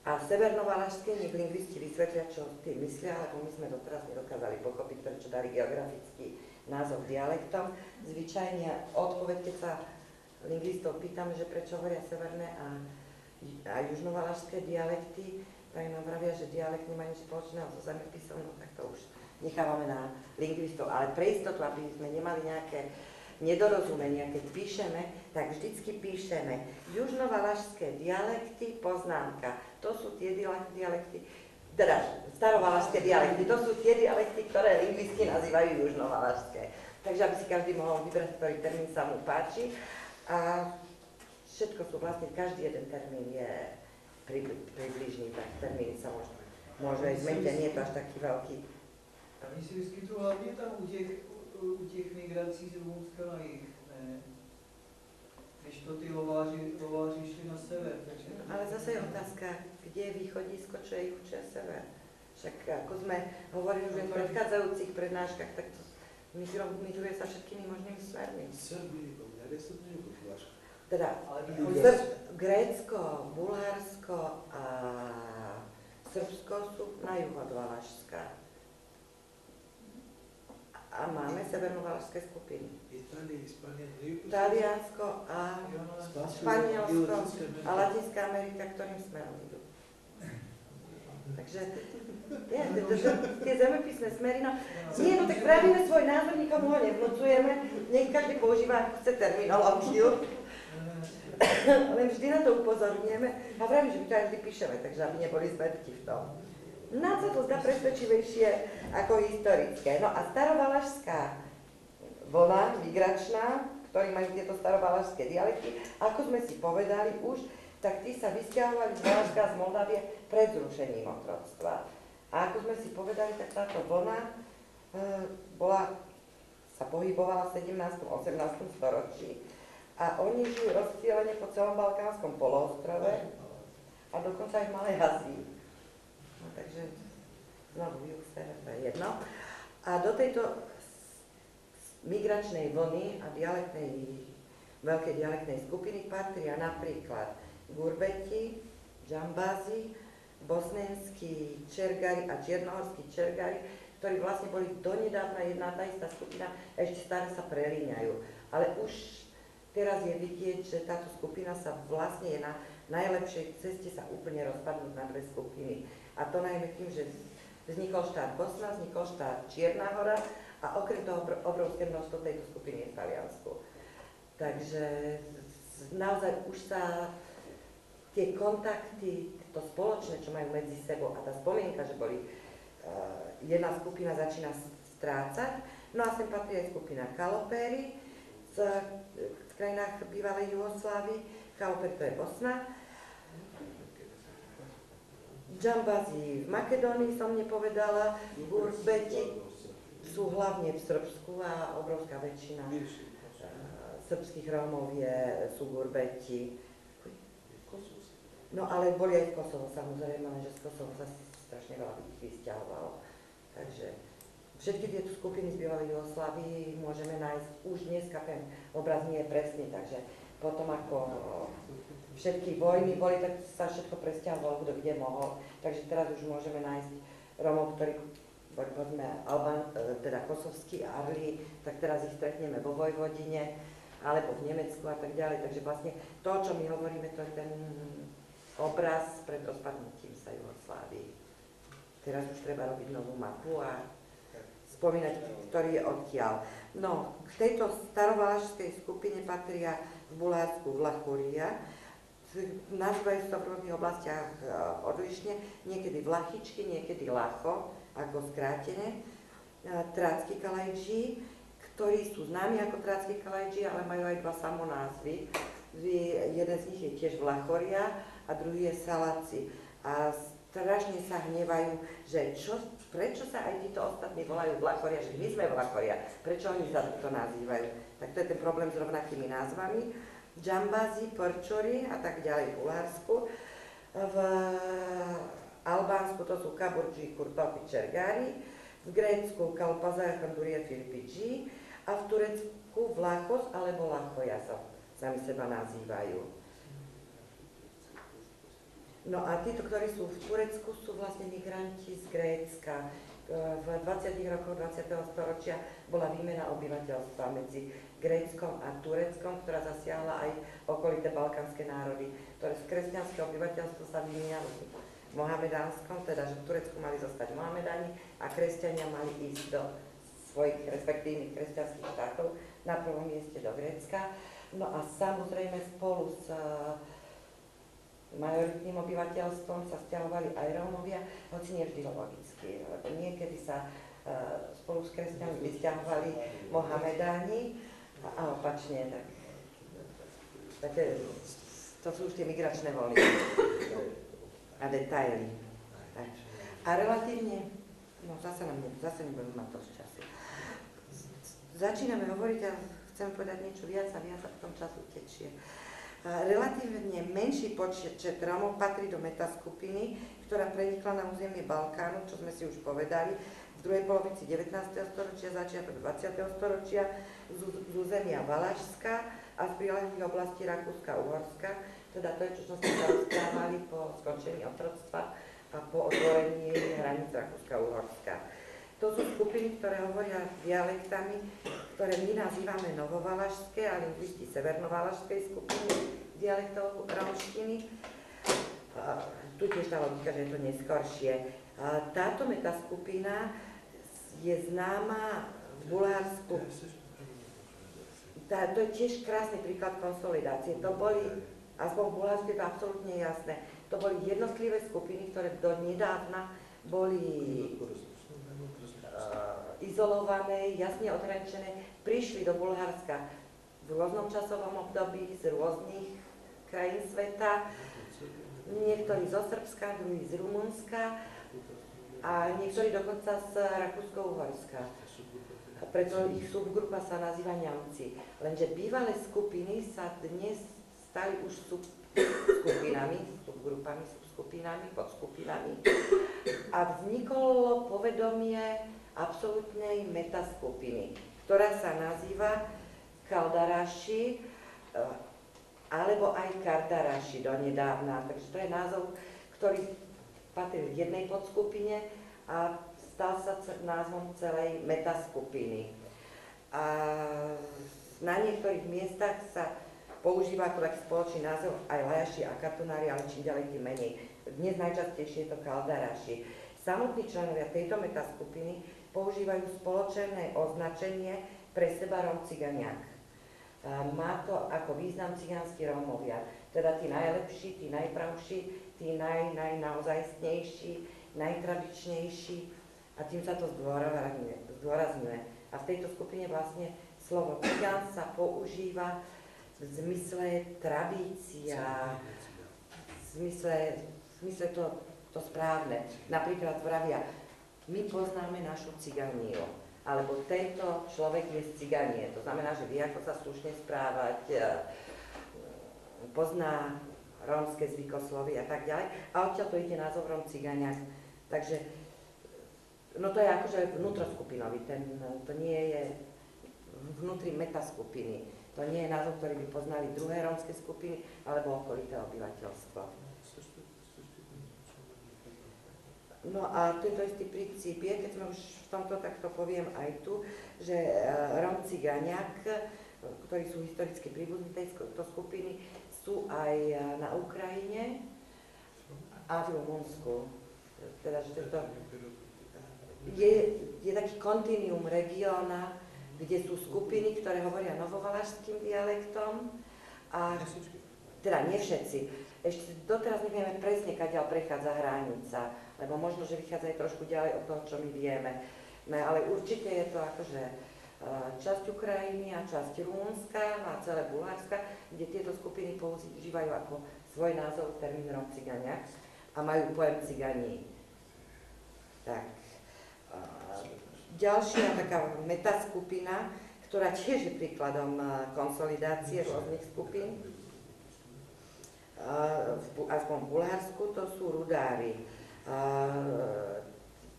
A severnovalašské nech lingvisti vysvetlia, čo tým myslia, lebo my sme doteraz nedokázali pochopiť, prečo dali geografický názov dialektom. Zvyčajne odpoveď, keď sa lingvistov pýtam, že prečo hovoria severné a a južnovalašské dialekty, tak nám vravia, že dialekt nemá nič spoločného so zemepisom, no tak to už nechávame na lingvistov. Ale pre istotu, aby sme nemali nejaké nedorozumenia, keď píšeme, tak vždycky píšeme južnovalašské dialekty, poznámka. To sú tie dialekty, teda starovalašské dialekty, to sú tie dialekty, ktoré lingvisti nazývajú južnovalašské. Takže aby si každý mohol vybrať, ktorý termín sa mu páči. A všetko sú vlastne, každý jeden termín je približný, tak termín sa môže aj zmeniť, nie je to až taký veľký. A oni si vyskytují hlavně tam u těch migrací z Rumunska na jih, ne? Když to ty lováři šli na sever, takže... Ale zase je otázka, kde je východisko, čo je juh, čo je sever. Však ako sme hovorili už v predchádzajúcich prednáškach, tak to migruje sa všetkými možnými smermi. Teda Grécko, Bulharsko a Srbsko sú na juh od Valašska. A máme severnowalašské skupiny. Taliansko a Španielsko a Latinská Amerika, ktorým smerom idú. Takže tie zemepisné smery, no nie, no tak pravíme svoj názor, nikomu ho nevnúcujeme, nech každý používa, ako chce terminológiu. Len vždy na to upozorňujeme a pravím, že my to aj vždy píšeme, takže aby neboli zmetky v tom. Nám sa to zdá presvedčivejšie ako historické. No a starovalašská vlna, migračná, ktorí majú tieto starovalašské dialekty, ako sme si povedali už, tak tí sa vysťahovali z Valašska z Moldavie pred zrušením otroctva. A ako sme si povedali, tak táto vlna sa pohybovala v 17. 18. storočí. A oni žili rozptýlene po celom Balkánskom poloostrove a dokonca aj v Malej Ázii. No, takže znovu juh, sever, to je jedno. A do tejto migračnej vlny a veľkej dialektnej skupiny patria napríklad Gurbeti, Džambázi, bosnenskí Čergari a čiernohorskí Čergari, ktorí vlastne boli donedávna jedna tá istá skupina, ešte stále sa prelíňajú. Ale už teraz je vidieť, že táto skupina sa vlastne je na najlepšej ceste sa úplne rozpadnúť na dve skupiny. A to najmä tým, že vznikol štát Bosna, vznikol štát Čierna Hora a okrem toho obrovské množstvo tejto skupiny je v Taliansku. Takže naozaj už sa tie kontakty, to spoločné, čo majú medzi sebou a tá spomienka, že boli jedna skupina začína strácať. No a sem patrí aj skupina Kalopéry v krajinách bývalej Jugoslávy. Kalopéry to je Bosna. Džambázi v Makedónii som nepovedala, Gurbeti sú hlavne v Srbsku a obrovská väčšina srbských Rómov sú Gurbeti. No ale boli aj v Kosovo, samozrejme, že z Kosovo sa strašne veľa vysťahovalo. Takže všetky tieto skupiny z bývalej Jugoslávy môžeme nájsť už dneska, ten obraz nie je presný, takže potom ako všetky vojny boli, tak sa všetko presťahovalo, kto kde mohol. Takže teraz už môžeme nájsť Rómov, ktorí boli povedzme teda kosovskí Arli, tak teraz ich stretneme vo Vojvodine alebo v Nemecku a tak ďalej. Takže vlastne to, čo my hovoríme, to je ten obraz pred rozpadnutím sa Jugoslávii. Teraz už treba robiť novú mapu a spomínať, ktorý je odtiaľ. No, k tejto starovalašskej skupine patria v Bulharsku Vlachuria. Nazývajú sa v rôznych oblastiach odlišne, niekedy Vlachičky, niekedy Lacho, ako skrátene. Trácky Kalajdži, ktorí sú známi ako Trácky Kalajdži, ale majú aj dva samonázvy. Jeden z nich je tiež Vlachoria a druhý je Salaci. A strašne sa hnevajú, že prečo sa aj títo ostatní volajú Vlachoria, že my sme Vlachoria, prečo oni sa to nazývajú. Tak to je ten problém s rovnakými názvami. Džambázi, Porčori a tak ďalej v Bulharsku. V Albánsku to sú Kaburđi, Kurtopi, Čergári. V Grécku Kalpazar, Kandurie, Filipidži. A v Turecku Vlachos alebo Lachoja sa sami seba nazývajú. No a títo, ktorí sú v Turecku, sú vlastne migranti z Grécka. v 20. rokoch 20. storočia bola výmena obyvateľstva medzi Gréckom a Tureckom, ktorá zasiahla aj okolité balkánske národy, ktoré z kresťanské obyvateľstvo sa vymienialo v mohamedánskom, teda že v Turecku mali zostať mohamedáni a kresťania mali ísť do svojich respektívnych kresťanských štátov, na prvom mieste do Grécka. No a samozrejme spolu s majoritným obyvateľstvom sa sťahovali aj Rómovia, hoci nie vždy logicky. Niekedy sa spolu s kresťanmi vysťahovali mohamedáni a opačne. To sú už tie migračné voly a detaily. A relatívne, no zase nebudeme mať dosť času. Začíname hovoriť a chcem povedať niečo viac a viac a v tom času tečie. Relatívne menší počet Rómov patrí do metaskupiny, ktorá prenikla na územie Balkánu, čo sme si už povedali, v druhej polovici 19. storočia, začiatok 20. storočia, z územia Valašska a z prilehlých oblastí Rakúska-Uhorska, teda to je, čo sme sa rozprávali po skončení otroctva a po otvorení hraníc Rakúska-Uhorska. To sú skupiny, ktoré hovoria dialektami, ktoré my nazývame novovalašské a lingvisti severnovalašskej skupiny dialektov rómštiny. Tu tiež tá logika, že je to neskoršie. Táto metaskupina je známa v Bulharsku. To je tiež krásny príklad konsolidácie. To boli, aspoň v Bulharsku je to absolútne jasné, to boli jednotlivé skupiny, ktoré do nedávna boli izolované, jasne odhraničené, prišli do Bulharska v rôznom časovom období z rôznych krajín sveta, niektorí zo Srbska, druhí z Rumunska a niektorí dokonca z Rakúsko-Uhorska. Preto ich subgrupa sa nazýva Ňamci. Lenže bývalé skupiny sa dnes stali už subskupinami, subgrupami, subskupinami, podskupinami a vzniklo povedomie absolútnej metaskupiny, ktorá sa nazýva Kaldaraši alebo aj Kardaraši donedávna. Takže to je názov, ktorý patril jednej podskupine a stal sa názvom celej metaskupiny. A na niektorých miestach sa používa ako taký spoločný názov aj Lajaši a Katunári, ale čím ďalej tým menej. Dnes najčastejšie je to Kaldaraši. Samotní členovia tejto metaskupiny používajú spoločné označenie pre seba Róm Ciganiak. Má to ako význam cigánsky Rómovia, teda tí najlepší, tí najpravší, tí najnaozajstnejší, najtradičnejší a tým sa to zdôrazňuje. A v tejto skupine vlastne slovo cigán sa používa v zmysle tradícia, v zmysle to správne. Napríklad vravia, my poznáme našu ciganiu, alebo tento človek je z ciganie. To znamená, že vie, ako sa slušne správať, pozná rómske zvykoslovy a tak ďalej. A odtiaľ to ide názov Róm Ciganiak. Takže, no to je akože vnútroskupinový, to nie je vnútri metaskupiny. To nie je názov, ktorý by poznali druhé rómske skupiny alebo okolité obyvateľstvo. No a tento istý princíp je, keď sme už v tomto, tak to poviem aj tu, že Róm Ciganiak, ktorí sú historicky príbuzní tejto skupiny, sú aj na Ukrajine a v Rumunsku. Teda, že to je taký kontinuum regióna, kde sú skupiny, ktoré hovoria novovalašským dialektom a teda nie všetci. Ešte doteraz nevieme presne, kadiaľ prechádza hranica, lebo možno, že vychádza aj trošku ďalej od toho, čo my vieme. No, ale určite je to akože časť Ukrajiny a časť Rumunska a celé Bulharska, kde tieto skupiny používajú ako svoj názov termín Róm Ciganiak a majú pojem Cigani. Tak. Ďalšia taká metaskupina, ktorá tiež je príkladom konsolidácie rôznych skupín, aspoň v Bulharsku, to sú Rudári.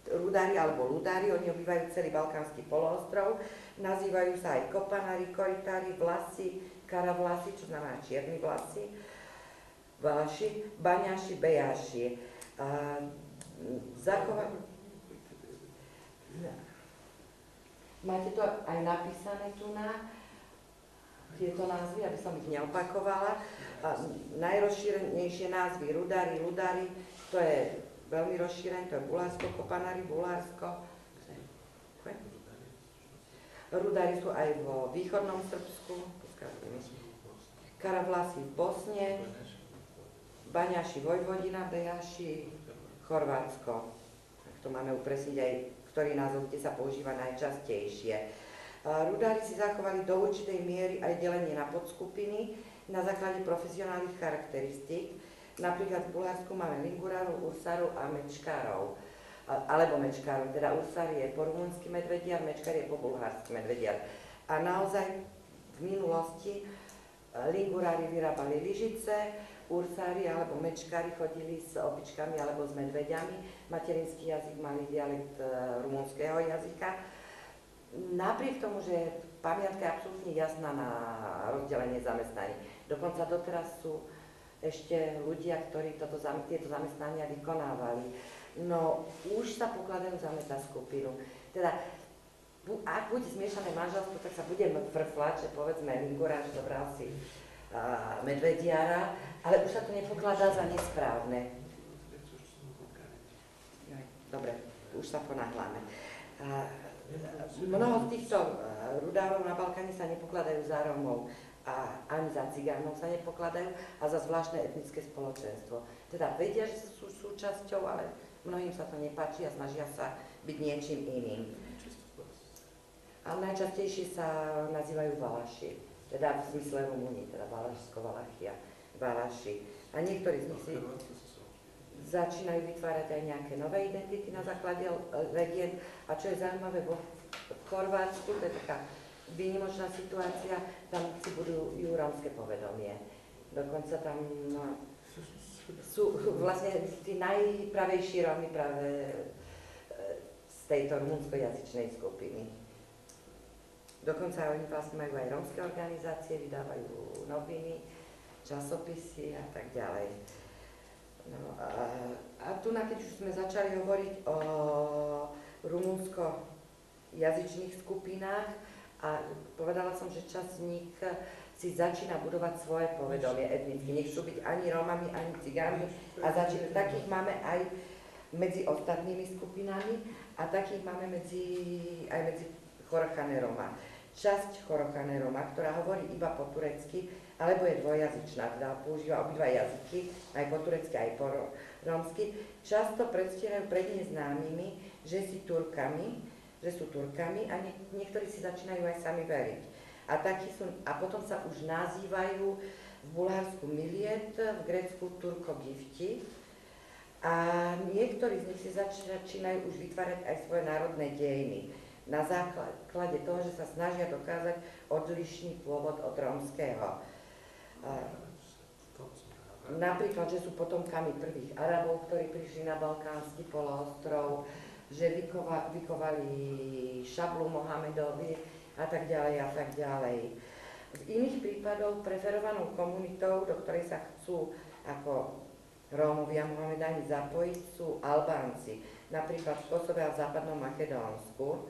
Rudári alebo Ludári, oni obývajú celý balkánsky poloostrov, nazývajú sa aj Kopanári, Koritári, Vlasi, Karavlasi, čo znamená čierni Vlasi, Valaši, Baňaši, Bejaši. Máte to aj napísané tu na tieto názvy, aby som ich neopakovala. Najrozšírenejšie názvy Rudári, Ludári, to je veľmi rozšírené, to je Bulharsko, Kopanári, Bulharsko. Rudári sú aj vo východnom Srbsku, Karavlasi v Bosne, Baňaši, Vojvodina, Bejaši, Chorvátsko. Tak to máme upresniť aj, ktorý názov, kde sa používa najčastejšie. Rudári si zachovali do určitej miery aj delenie na podskupiny na základe profesionálnych charakteristík. Napríklad v Bulharsku máme Lingurárov, Ursárov a Mečkárov. Alebo Mečkárov, teda Ursár je po rumunsky medvediar, Mečkár je po bulharsky medvediar. A naozaj v minulosti Lingurári vyrábali lyžice, Ursári alebo Mečkári chodili s opičkami alebo s medveďami. Materinský jazyk mali dialekt rumunského jazyka. Napriek tomu, že pamiatka je absolútne jasná na rozdelenie zamestnaní. Dokonca doteraz sú ešte ľudia, ktorí tieto zamestnania vykonávali. No, už sa pokladajú za metaskupinu. Teda, ak bude zmiešané manželstvo, tak sa budeme frflať, že povedzme Lingurár, že zobral si medvediara, ale už sa to nepokladá za nesprávne. Dobre, už sa ponáhľame. Mnoho z týchto rudárov na Balkáne sa nepokladajú za Rómov a ani za cigánov sa nepokladajú a za zvláštne etnické spoločenstvo. Teda vedia, že sú súčasťou, ale mnohým sa to nepáči a snažia sa byť niečím iným. A najčastejšie sa nazývajú Valaši, teda v zmysle Rumúni, teda Valašsko-Valachia, Valaši. A niektorí z nich si začínajú vytvárať aj nejaké nové identity na základe legend. A čo je zaujímavé, v Chorvátsku, to je taká výnimočná situácia, tam si budujú rómske povedomie. Dokonca tam sú vlastne tí najpravejší Rómy práve z tejto rumunsko-jazyčnej skupiny. Dokonca oni vlastne majú aj rómske organizácie, vydávajú noviny, časopisy a tak ďalej. No a tu, keď už sme začali hovoriť o rumunsko-jazyčných skupinách, a povedala som, že časť z nich si začína budovať svoje povedomie etnicky. Nechcú byť ani Rómami, ani Cigánmi. A takých máme aj medzi ostatnými skupinami a takých máme aj medzi Chorochaneroma. Časť Chorochaneroma, ktorá hovorí iba po turecky, alebo je dvojjazyčná, teda používa obidva jazyky, aj po turecky, aj po rómsky, často predstierajú pred neznámymi, že sú Turkami a niektorí si začínajú aj sami veriť. A potom sa už nazývajú v Bulharsku Miliet, v Grécku Turko-Gifti a niektorí z nich si začínajú už vytvárať aj svoje národné dejiny na základe toho, že sa snažia dokázať odlišný pôvod od rómskeho. Napríklad, že sú potomkami prvých Arabov, ktorí prišli na Balkánsky poloostrov, že vykovali šablu Mohamedovi a tak ďalej a tak ďalej. V iných prípadoch preferovanou komunitou, do ktorej sa chcú ako Rómovia Mohamedáni zapojiť, sú Albánci, napríklad v Kosove a v západnom Makedónsku.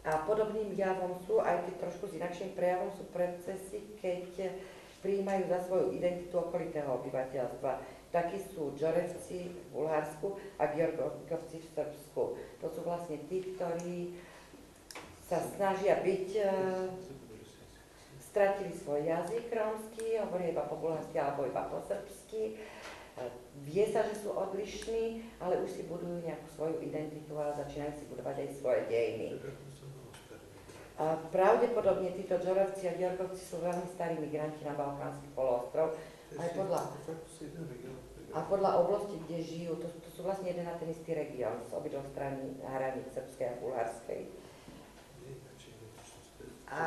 A podobným javom sú, aj keď trošku s inakším prejavom, sú procesy, keď prijímajú za svoju identitu okolitého obyvateľstva. Takí sú Džorevci v Bulharsku a Georgovci v Srbsku. To sú vlastne tí, ktorí sa snažia byť, stratili svoj jazyk rómsky, hovoria iba po bulharsky alebo iba po srbsky. Vie sa, že sú odlišní, ale už si budujú nejakú svoju identitu a začínajú si budovať aj svoje dejiny. A pravdepodobne títo Džorovci a Georgovci sú veľmi starí migranti na Balkánsky poloostrov. A podľa oblasti, kde žijú, to sú vlastne jeden a ten istý región z obidvoch strán hraníc srbskej a bulharskej. A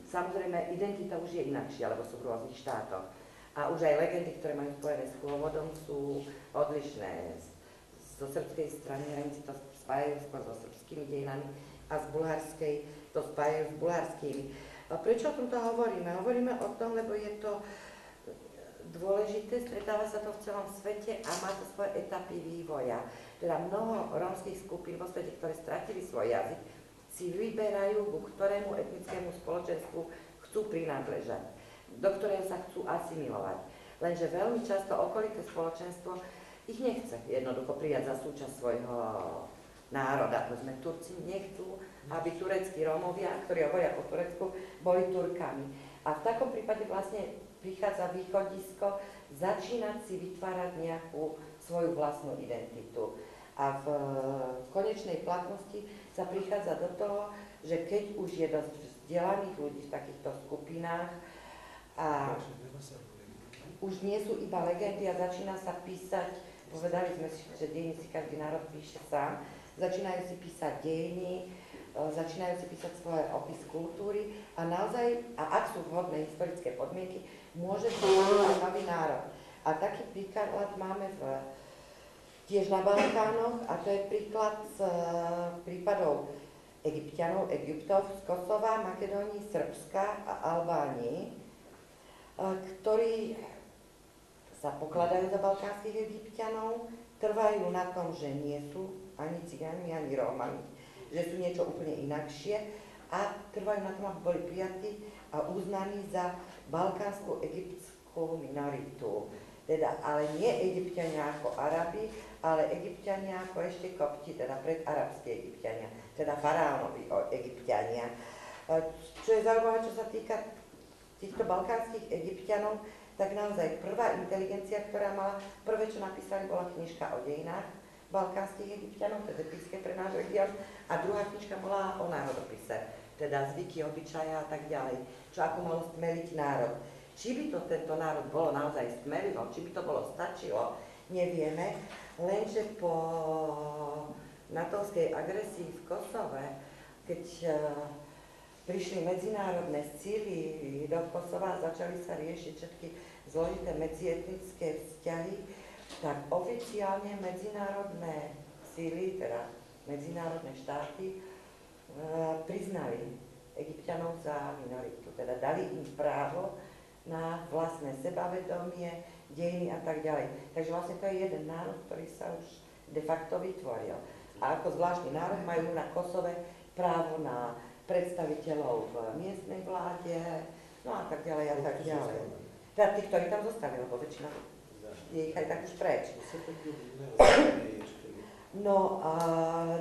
samozrejme, identita už je inakšia, lebo sú v rôznych štátoch. A už aj legendy, ktoré majú spojené s pôvodom, sú odlišné. Zo srbskej strany hranici to spájajú skôr so srbskými dejinami a z bulharskej to spájajú s bulharskými. A prečo o tomto hovoríme? Hovoríme o tom, lebo je to dôležité, stretáva sa to v celom svete a má to svoje etapy vývoja. Teda mnoho rómskych skupín vo svete, ktoré stratili svoj jazyk, si vyberajú, ku ktorému etnickému spoločenstvu chcú prináležať, do ktorého sa chcú asimilovať. Lenže veľmi často okolité spoločenstvo ich nechce jednoducho prijať za súčasť svojho národa. Povedzme, Turci nechcú, aby tureckí Rómovia, ktorí hovoria po Turecku, boli Turkami. A v takom prípade vlastne prichádza východisko začínať si vytvárať nejakú svoju vlastnú identitu. A v konečnej platnosti sa prichádza do toho, že keď už je dosť vzdelaných ľudí v takýchto skupinách a už nie sú iba legendy a začína sa písať, povedali sme si, že dejiny si každý národ píše sám, začínajú si písať dejiny, začínajú si písať svoje opis kultúry a naozaj, a ak sú vhodné historické podmienky, môže byť aj nový národ. A taký príklad máme tiež na Balkánoch a to je príklad z prípadov Egypťanov, Egyptov z Kosova, Makedónii, Srbska a Albánii, ktorí sa pokladajú za balkánskych Egypťanov, trvajú na tom, že nie sú ani cigánmi, ani Rómami, že sú niečo úplne inakšie a trvajú na tom, aby boli prijatí a uznaní za balkánsku egyptskú minoritu. Teda, ale nie Egypťania ako Arabi, ale Egypťania ako ešte Kopti, teda predarabskí Egypťania, teda faraónovi Egypťania. Čo je zaujímavé, čo sa týka týchto balkánskych Egypťanov, tak naozaj prvá inteligencia, ktorá mala, prvé, čo napísali, bola knižka o dejinách balkánskych Egypťanov, teda píske pre náš región, a druhá knižka bola o národopise, teda zvyky, obyčaje a tak ďalej, čo ako malo stmeliť národ. Či by to tento národ bolo naozaj stmelilo, či by to bolo stačilo, nevieme, lenže po natovskej agresii v Kosove, keď prišli medzinárodné síly do Kosova a začali sa riešiť všetky zložité medzietnické vzťahy, tak oficiálne medzinárodné síly, teda medzinárodné štáty, priznali Egypťanov za minoritu, teda dali im právo na vlastné sebavedomie, dejiny a tak ďalej. Takže vlastne to je jeden národ, ktorý sa už de facto vytvoril. A ako zvláštny národ majú na Kosove právo na predstaviteľov v miestnej vláde, no a tak ďalej a tak ďalej. Teda tí, ktorí tam zostali, lebo väčšina je ich aj tak už preč. No a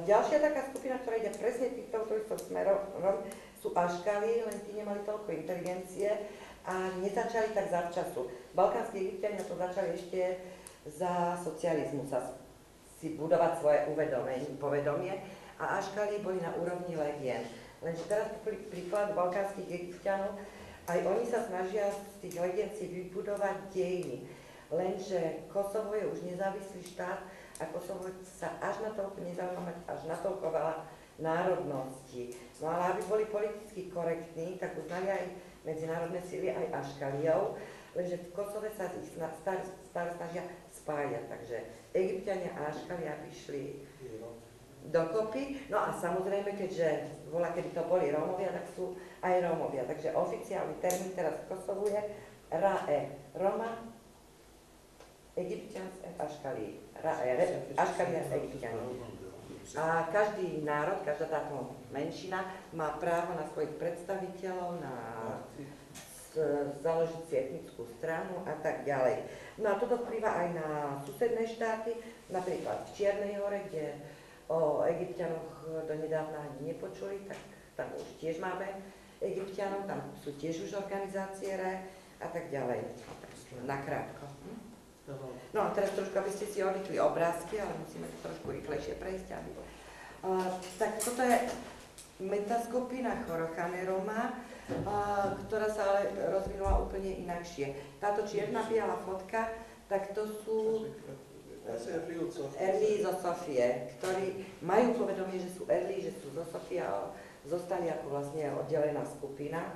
ďalšia taká skupina, ktorá ide presne týmto smerom, sú Aškali, len tí nemali toľko inteligencie a nezačali tak zavčasu. Balkánski Egypťania to začali ešte za socializmu sa si budovať svoje povedomie a Aškali boli na úrovni legien. Lenže teraz príklad balkánskych Egypťanov, aj oni sa snažia z tých legend si vybudovať dejiny. Lenže Kosovo je už nezávislý štát a Kosovo sa až natoľko nezaujíma mať až natoľko veľa národností. No ale aby boli politicky korektní, tak uznali aj medzinárodné síly, aj Aškaliov, lenže v Kosove sa ich stále snažia spájať. Takže Egypťania a Aškalia vyšli dokopy. No a samozrejme, keďže kedy to boli Rómovia, tak sú aj Rómovia. Takže oficiálny termín teraz v Kosovu je RAE, Roma, Egyptians and Aškali. Aškali a Egyptiani. A každý národ, každá táto menšina má právo na svojich predstaviteľov, na založiť si etnickú stranu a tak ďalej. No a toto vplyvá aj na susedné štáty, napríklad v Čiernej Hore, kde o Egypťanoch donedávna ani nepočuli, tak tam už tiež máme Egypťanov, tam sú tiež už organizácie RAE a tak ďalej. Nakrátko. No a teraz trošku, aby ste si odlikli obrázky, ale musíme to trošku rýchlejšie prejsť. Tak toto je metaskupina Chorochane Roma, ktorá sa ale rozvinula úplne inakšie. Táto čierna-biela fotka, tak to sú Erlí zo Sofie, ktorí majú povedomie, že sú Erlí, že sú zo Sofie a zostali ako vlastne oddelená skupina.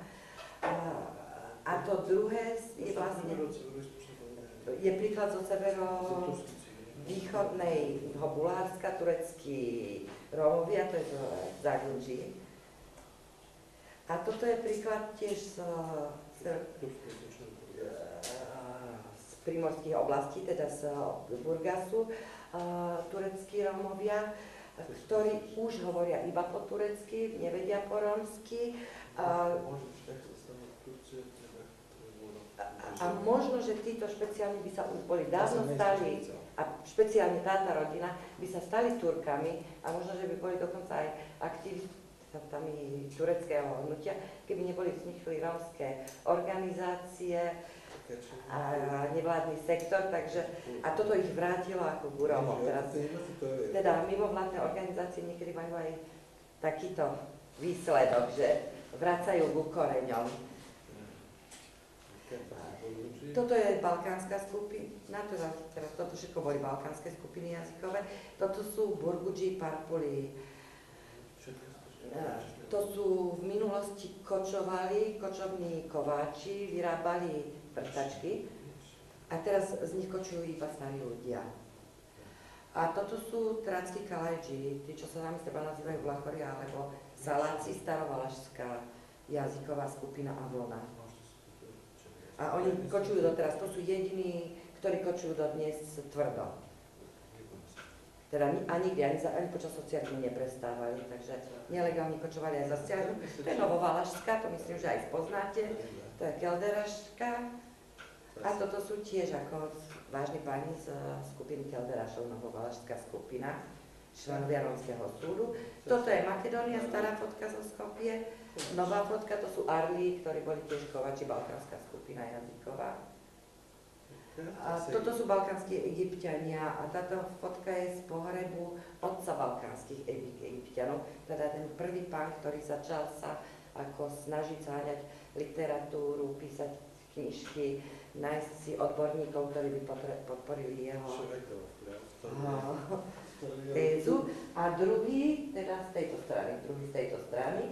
A to druhé je vlastne je príklad zo severovýchodného Bulharska, tureckí Rómovia, to je z Zagunži. A toto je príklad tiež z primorských oblastí, teda z Burgasu, tureckí Rómovia, ktorí už hovoria iba po turecky, nevedia po rómsky. A možno, že títo špeciálni by sa už boli dávno stali, a špeciálne táta rodina, by sa stali Turkami a možno, že by boli dokonca aj aktivistami tureckého hnutia, keby neboli vznikli rómske organizácie a nevládny sektor, takže a toto ich vrátilo ako k Rómom. Teda mimovládne organizácie niekedy majú aj takýto výsledok, že vracajú k koreňom. Toto je balkánska skupina, teraz toto všetko boli balkánske skupiny jazykové. Toto sú Burgudži, Parpuli. To sú v minulosti kočovní kováči, vyrábali vrtačky a teraz z nich kočujú iba starí ľudia. A toto sú Trácky Kalajči, tí, čo sa nám treba nazývajú Vlachori alebo Saláci, starovalašská jazyková skupina a vlna. A oni kočujú doteraz, to sú jediní, ktorí kočujú dodnes tvrdo. Teda a nikdy, ani počas socializmu neprestávali, takže nelegálne kočovali aj za socializmu. To je Novovalašská, to myslím, že aj spoznáte, to je Kelderaška. A toto sú tiež ako vážni páni z skupiny Kelderašov, Novovalašská skupina, členovia Rómskeho súdu. Toto je Makedónia, stará fotka zo Skopje. Nová fotka, to sú Arlí, ktorí boli tiež kovači, balkánska skupina jazyková. A toto sú balkánski Egypťania a táto fotka je z pohrebu otca balkánskych Egypťanov, teda ten prvý pán, ktorý začal sa ako snažiť záňať literatúru, písať knižky, nájsť si odborníkov, ktorí by podporili jeho tézu. A druhý, teda z tejto strany,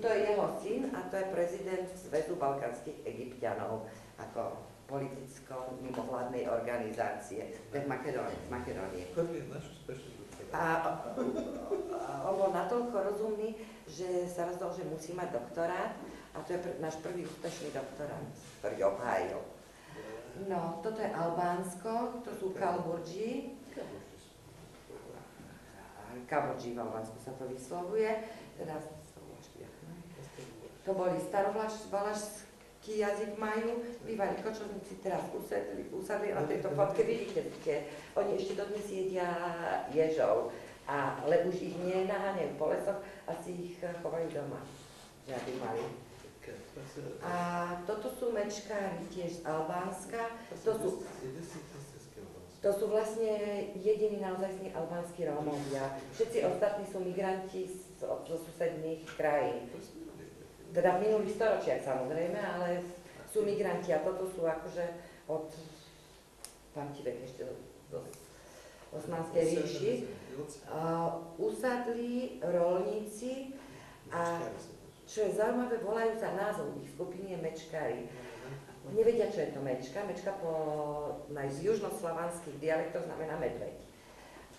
to je jeho syn a to je prezident Zväzu balkánskych Egypťanov ako politicko-mimovládnej organizácie. To je z Makedónie. A on bol natoľko rozumný, že sa rozhodol, že musí mať doktorát a to je náš prvý úspešný doktorát, ktorý obhájil. No, toto je Albánsko, to sú Kalburdži. Kaburži v Albánsku sa to vyslovuje. Teda, to boli starovalašský jazyk majú, bývali kočovníci, teraz usadli na tejto fotke, vidíte, oni ešte dodnes jedia ježov, ale už ich nenaháňajú po lesoch, asi ich chovajú doma, že aby mali. A toto sú mečkári tiež z Albánska, to sú vlastne jediní naozajstní albánski Rómovia. Všetci ostatní sú migranti zo susedných krajín. Teda v minulých storočiach samozrejme, ale sú migranti a toto sú akože od Pantivek ešte do Osmanskej ríši. Usadli rolníci a čo je zaujímavé, volajú sa názov ich skupiny je mečkári. Nevedia, čo je to mečka. Mečka po južnoslovanských dialektoch znamená medveď.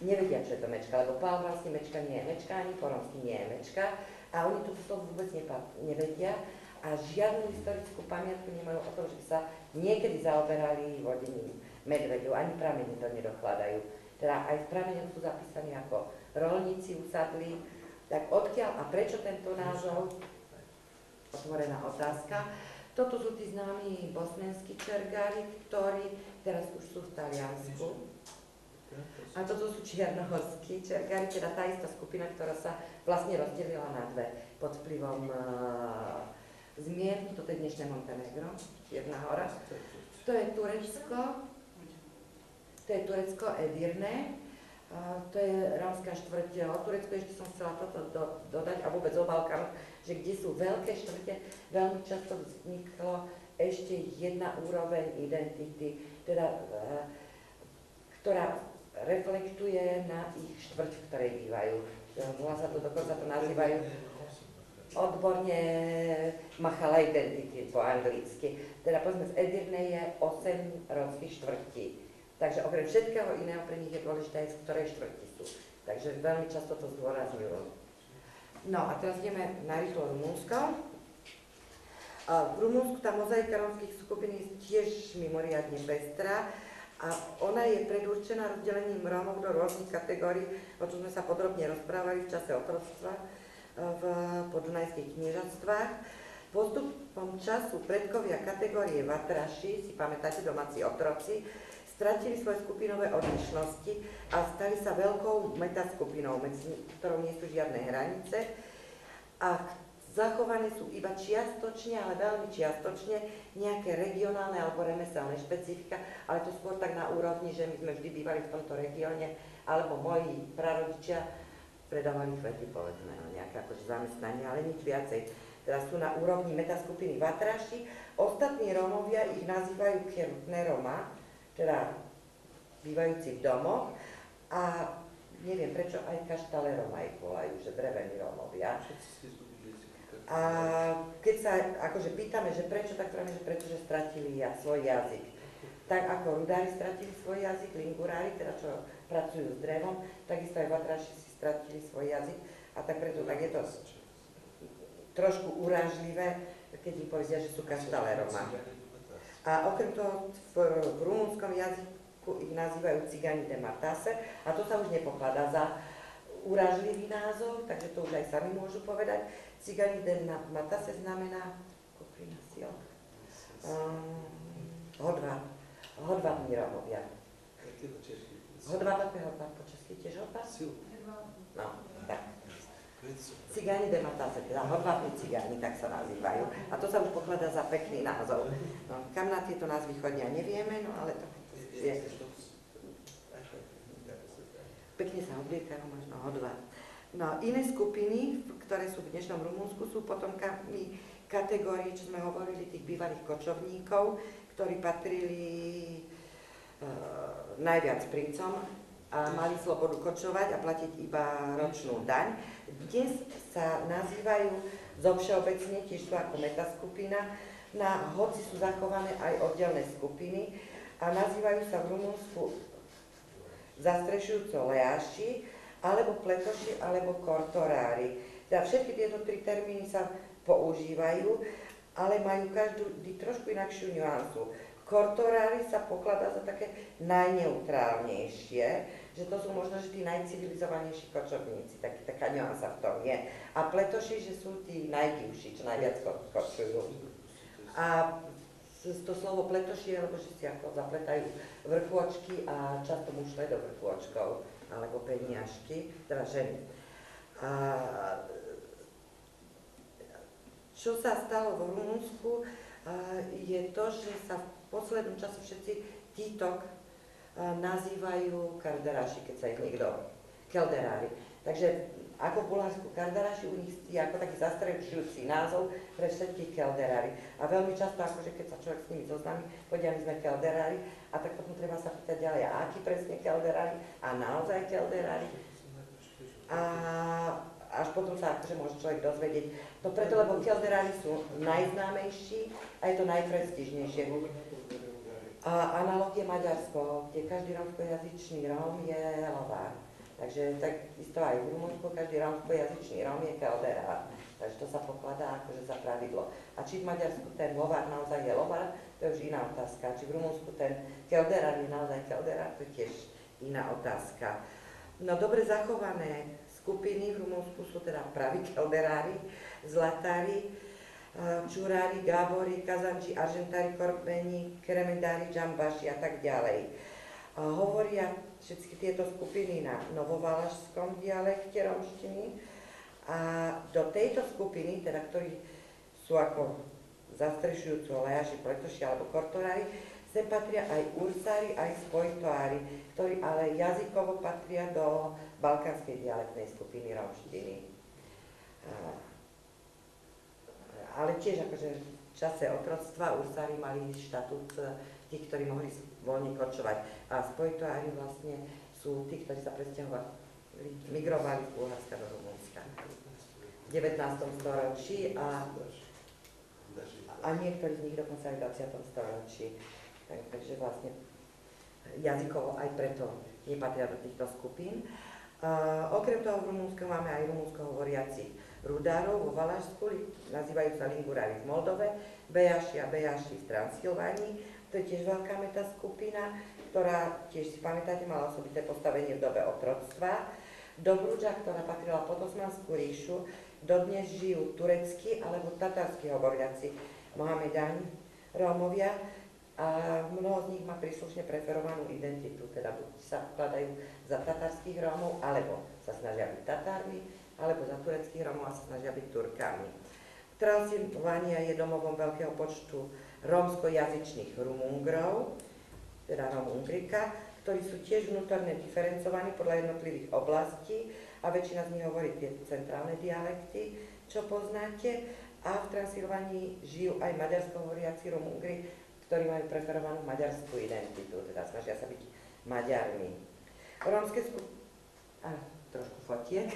Nevedia, čo je to mečka, lebo po albánsky mečka nie je mečka, ani po rómsky nie je mečka. A oni to slovo vôbec nevedia a žiadnu historickú pamiatku nemajú o tom, že by sa niekedy zaoberali vodením medveďov. Ani pramene to nedokladajú. Teda aj v pramene sú zapísaní ako rolníci usadli. Tak odkiaľ a prečo tento názov? Otvorená otázka. Toto sú tí známi bosnenskí čergári, ktorí teraz už sú v Taliansku. A toto sú čiernohorskí čergári, teda tá istá skupina, ktorá sa vlastne rozdelila na dve pod vplyvom zmien. Toto je dnešné Montenegro, Čierna hora. To je Turecko Edirne. To je rómska štvrť. O Turecku ešte som chcela toto dodať a vôbec o Balkánu, že kde sú veľké štvrte, veľmi často vzniklo ešte jedna úroveň identity, teda, ktorá reflektuje na ich štvrť, v ktorej bývajú. Volá sa to, dokonca to nazývajú odborne Machala identity po anglicky. Teda povedzme, z Edirne je 8 rómskych štvrtí. Takže okrem všetkého iného pre nich je dôležité aj z ktorej štvrti sú. Takže veľmi často to zdôrazňujú. No a teraz ideme na rýchlo Rumunsko. A v Rumunsku tá mozaika rómskych skupín je tiež mimoriadne pestrá a ona je predurčená rozdelením Rómov do rôznych kategórií, o čom sme sa podrobne rozprávali v čase otroctva v podunajských kniežatstvách. Postupom času predkovia kategórie vatraši, si pamätáte, domáci otroci, stratili svoje skupinové odlišnosti a stali sa veľkou metaskupinou, medzi ktorou nie sú žiadne hranice a zachované sú iba čiastočne, ale veľmi čiastočne nejaké regionálne alebo remeselné špecifika, ale to skôr tak na úrovni, že my sme vždy bývali v tomto regióne, alebo moji prarodičia predávali kvety, povedzme, nejaké akože zamestnanie, ale nič viacej. Teda sú na úrovni metaskupiny vatraši, ostatní Rómovia ich nazývajú kjerutné Roma, teda bývajúci v domoch a neviem prečo aj kaštale Roma ich volajú, že drevení Rómovia. A keď sa akože pýtame, že prečo, tak povieme, že pretože stratili svoj jazyk. Tak ako rudári stratili svoj jazyk, lingurári, teda čo pracujú s drevom, takisto aj vatraši si stratili svoj jazyk a tak preto tak je to trošku urážlivé, keď im povedia, že sú kaštale Roma. A okrem toho v rumunskom jazyku ich nazývajú Cigani de Matase a to sa už nepokladá za urážlivý názov, takže to už aj sami môžu povedať. Cigani de Matase znamená hodvábni Rómovia. Hodváb po česky tiež hodváb? No, tak. Cigani de Matase, teda hodvábni cigáni, tak sa nazývajú. A to sa už pokladá za pekný názov. No, kam na tieto názvy chodia, nevieme, no ale to je... Pekne sa obliekajú, možno hodváb. No, iné skupiny, ktoré sú v dnešnom Rumunsku, sú potomkami kategórií, čo sme hovorili, tých bývalých kočovníkov, ktorí patrili najviac princom a mali slobodu kočovať a platiť iba ročnú daň. Dnes sa nazývajú zovšeobecne, tiež sú ako metaskupina, hoci sú zachované aj oddelné skupiny a nazývajú sa v Rumunsku zastrešujúco leáši, alebo pletoši, alebo kortorári. Teda všetky tieto tri termíny sa používajú, ale majú každú trošku inakšiu nuansu. Kortorári sa pokladá za také najneutrálnejšie, že to sú možno že tí najcivilizovanejší kočovníci, taká nuansa v tom je. A pletoši, že sú tí najdivší, čo najviac kočujú. A to slovo pletoši je, lebo že si ako zapletajú vrchôčky a často mušle do vrchôčkov, alebo peniažky, teda ženy. A čo sa stalo v Rumunsku, je to, že sa v poslednom čase všetci títo nazývajú karderáši, keď sa ich niekto kelderári. Takže ako v Bulharsku karderáši, u nich je ako taký zastrešujúci názov pre všetkých kelderári. A veľmi často, akože keď sa človek s nimi zoznámi, povedia, my sme kelderári, a tak potom treba sa pýtať ďalej, a akí presne kelderári, a naozaj kelderári. A až potom sa akože môže človek dozvedieť. No preto, lebo kelderári sú najznámejší a je to najprestížnejšie. A analóg je Maďarsko, kde každý rómskojazyčný Róm je lovár. Takže takisto aj v Rumunsku každý rómskojazyčný Róm je kelderár. Takže to sa pokladá akože za pravidlo. A či v Maďarsku ten lovár naozaj je lovár, to je už iná otázka. Či v Rumunsku ten kelderár je naozaj kelderár, to je tiež iná otázka. No dobre zachované skupiny v Rumunsku sú teda praví kelderári, zlatári, čurári, gábori, kazanči, aržentári, korbeni, kremendári, džambaši a tak ďalej. Hovoria všetky tieto skupiny na novovalašskom dialekte romštiny a do tejto skupiny, teda ktorí sú ako zastrešujúco leáši, pletoši alebo kortorári, sem patria aj ursári, aj spojtoári, ktorí ale jazykovo patria do balkánskej dialektnej skupiny romštiny. Ale tiež akože v čase otroctva ursári mali štatút tých, ktorí mohli voľne kočovať. A spojtoári vlastne sú tí, ktorí sa presťahovali, migrovali z Bulharska do Rumunska v 19. storočí a niektorí z nich dokonca aj v 20. storočí. Takže vlastne jazykovo aj preto nepatria do týchto skupín. Okrem toho v Rumunsku máme aj rumunsko hovoriacich Rudárov vo Valašsku, nazývajú sa Lingurári v Moldove, Bejaši a Bejaši v Transylvánii. To je tiež veľká metaskupina, ktorá tiež si pamätáte, mala osobité postavenie v dobe otroctva. Dobrudža, ktorá patrila pod Osmanskú ríšu, dodnes žijú tureckí alebo tatársky hovoriaci Mohamedáni, Rómovia, a mnoho z nich má príslušne preferovanú identitu, teda buď sa pokladajú za tatárskych Rómov, alebo sa snažia byť Tatármi, alebo za tureckých Rómov a sa snažia byť Turkami. Transylvánia je domovom veľkého počtu rómskojazyčných Rumungrov, teda Rumungrika, ktorí sú tiež vnútorne diferencovaní podľa jednotlivých oblastí a väčšina z nich hovorí tie centrálne dialekty, čo poznáte. A v Transylvánii žijú aj maďarsko hovoriaci Rumungri, ktorí majú preferovanú maďarskú identitu, teda snažia sa byť Maďarmi. Rómske trošku fotiek.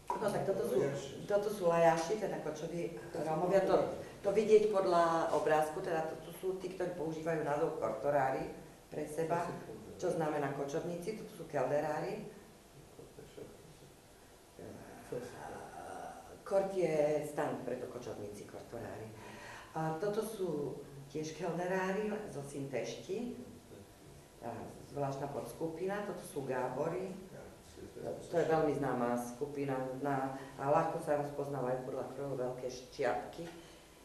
No tak toto sú lajaši, teda kočoví Rómovia. To vidieť podľa obrázku, teda to sú tí, ktorí používajú názov kortorári pre seba, čo znamená kočovníci, toto sú kelderári. Kort je stan, preto kočovníci, kortorári. A toto sú tiež kelderári zo Sintešti, zvláštna podskupina, toto sú gábory. To je veľmi známa skupina a ľahko sa rozpoznávajú podľa krojov veľké ščiapky.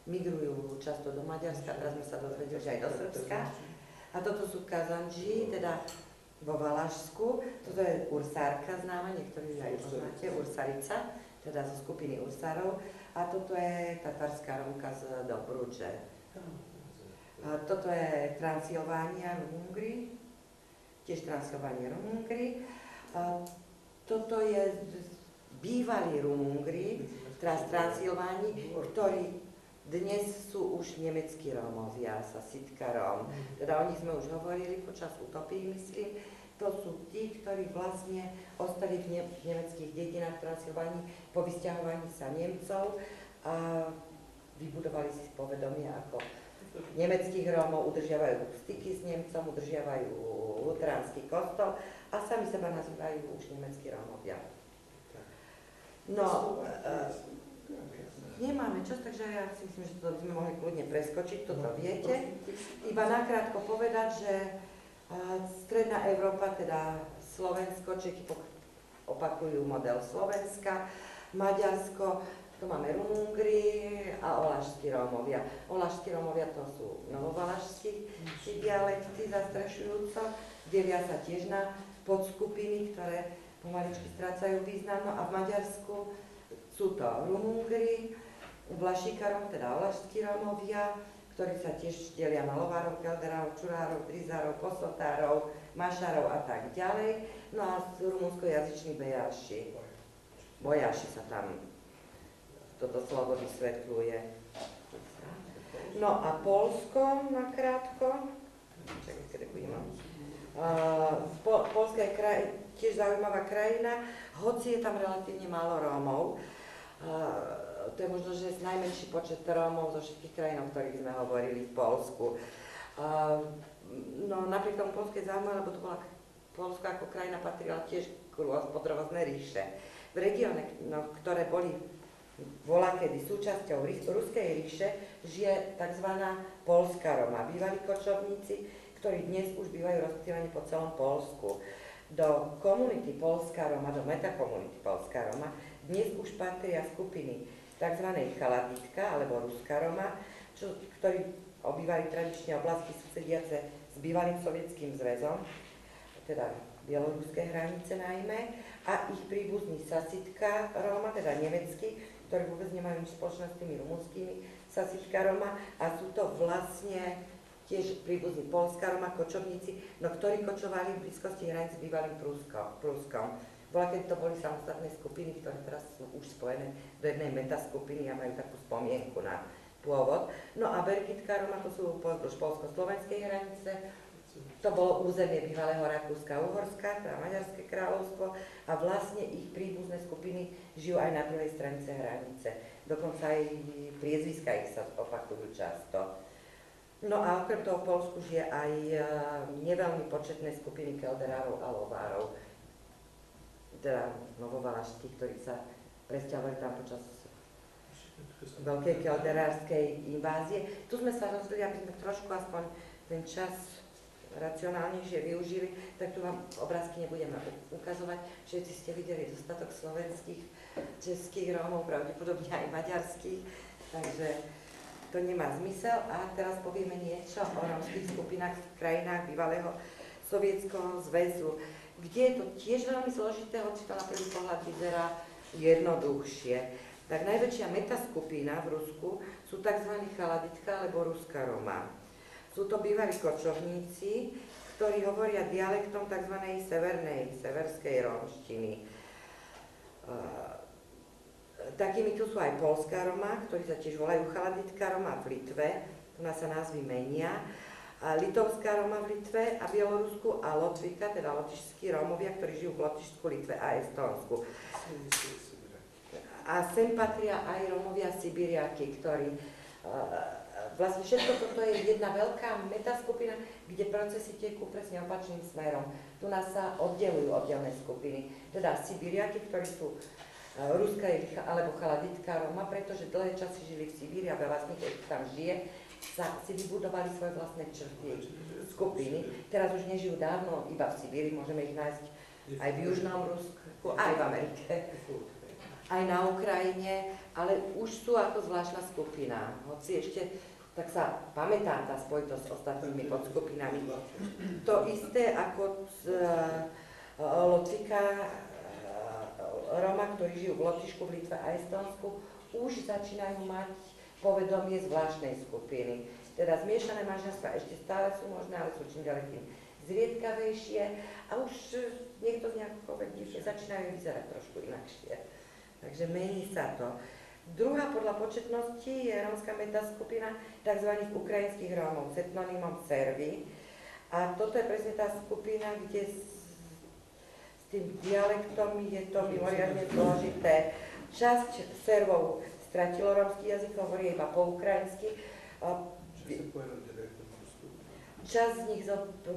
Migrujú často do Maďarska, teraz sme sa dozvedeli, že aj do Srbska. A toto sú Kazandži, teda vo Valašsku. Toto je Ursárka známa, niektorí aj poznáte, Ursarica, teda zo skupiny Ursárov. A toto je tatárska Rómka z Dobrudže. Toto je Transylvánia, Rumungri, tiež Transylvánia, Rumungri. Toto je bývalí Rumungri, teraz Transylváni, ktorí dnes sú už nemeckí Rómovia, Sasitka Róm. Teda o nich sme už hovorili počas utopii, myslím. To sú tí, ktorí vlastne ostali v nemeckých dedinách Transylvánii po vysťahovaní sa Nemcov a vybudovali si povedomie ako nemeckých Rómov, udržiavajú styky s Nemcom, udržiavajú luteránsky kostol a sami seba nazývajú už nemeckí Rómovia. No, nemáme čas, takže ja si myslím, že to by sme mohli kľudne preskočiť, toto viete. Iba nakrátko povedať, že stredná Európa, teda Slovensko, Čechy opakujú model Slovenska, Maďarsko, tu máme Rumungri a Olašskí Rómovia. Olašskí Rómovia to sú novovalašskí dialekty zastrešujúco, delia sa tiež na podskupiny, ktoré pomaličky strácajú význam. No a v Maďarsku sú to Rumungri, Vlašíkarov, teda Olašskí Rómovia, ktorí sa tiež delia na Lovárov, Kelderárov, Čurárov, Drizárov, Kosotárov, Mašárov a tak ďalej. No a rumunskojazyční Bejaši. Bojaši sa tam toto slovo vysvetľuje. No a Poľsko, nakrátko. Poľsko je tiež zaujímavá krajina, hoci je tam relatívne málo Rómov. To je možno, že najmenší počet Rómov zo všetkých krajín, o ktorých sme hovorili v Poľsku. No napriek tomu Poľsko je zaujímavé, lebo to bola Poľsko ako krajina patrila tiež pod rôzne ríše. V regióne, ktoré boli volakedy súčasťou Ruskej ríše, žije tzv. Poľská Roma, bývalí kočovníci, ktorí dnes už bývajú rozptýlení po celom Poľsku. Do komunity Poľská Roma, do metakomunity Poľská Roma, dnes už patria skupiny tzv. Chaladitka alebo Ruská Roma, ktorí obývali tradične oblasti susediace s bývalým Sovietským zväzom, teda bieloruské hranice najmä, a ich príbuzní Sasitka Róma, teda nemeckí, ktorí vôbec nemajú nič spoločné s tými rumunskými Sasitka Róma, a sú to vlastne tiež príbuzní Poľská Roma, kočovníci, no ktorí kočovali v blízkosti hraníc s bývalým Pruskom. Bola, keď to boli samostatné skupiny, ktoré teraz sú už spojené do jednej metaskupiny a majú takú spomienku na pôvod. No a Bergitka Roma, to sú pozdĺž polsko-slovenskej hranice. To bolo územie bývalého Rakúska-Uhorska, teda Maďarské kráľovstvo, a vlastne ich príbuzné skupiny žijú aj na druhej stranice hranice. Dokonca aj priezviska ich sa opakujú často. No a okrem toho v Poľsku žije aj neveľmi početné skupiny kelderárov a lovárov, teda Novovalašských, ktorí sa presťahovali tam počas veľkej kelderárskej invázie. Tu sme sa rozhodli, aby sme trošku aspoň ten čas racionálnejšie využili, tak tu vám obrázky nebudeme ukazovať. Všetci ste videli dostatok slovenských, českých Rómov, pravdepodobne aj maďarských, takže to nemá zmysel. A teraz povieme niečo o rómskych skupinách v krajinách bývalého Sovietskeho zväzu, kde je to tiež veľmi zložité, hoci to na prvý pohľad vyzerá jednoduchšie. Tak najväčšia metaskupina v Rusku sú tzv. Chaladitka alebo ruská Roma. Sú to bývalí kočovníci, ktorí hovoria dialektom tzv. Severskej rómštiny. Takými tu sú aj polská Roma, ktorí sa tiež volajú Chaladitka Roma v Litve, tu nás sa názvy menia, a litovská Roma v Litve a Bielorusku a Lotvika, teda lotyšskí Rómovia, ktorí žijú v Lotyšsku, Litve a Estónsku. A sem patria aj Rómovia Sibiriaky, ktorí vlastne všetko toto je jedna veľká metaskupina, kde procesy tekú presne opačným smerom. Tu nás sa oddelujú oddelné skupiny, teda Sibiriaky, ktorí sú ruská alebo Chaladitka Roma, pretože dlhé časy žili v Sibíri a veľa z nich, keď tam žije, si vybudovali svoje vlastné črty skupiny. Teraz už nežijú dávno iba v Sibíri, môžeme ich nájsť aj v Južnom Rusku, aj v Amerike, aj na Ukrajine, ale už sú ako zvláštna skupina. Hoci ešte tak sa pamätá tá spojitosť s ostatnými podskupinami. To isté ako Lotvika Roma, ktorí žijú v Lotyšku, v Litve a Estónsku, už začínajú mať povedomie zvláštnej skupiny. Teda zmiešané manželstvá ešte stále sú možné, ale sú čím ďalej tým zriedkavejšie a už niekto z nejakého divšie začínajú vyzerať trošku inakšie. Takže mení sa to. Druhá podľa početnosti je rómska metaskupina tzv. Ukrajinských Rómov s etnonymom Servi. A toto je presne tá skupina, kde s tým dialektom je to mimoriadne zložité. Časť Servov stratilo rómsky jazyk, hovorí iba po ukrajinsky. Časť z nich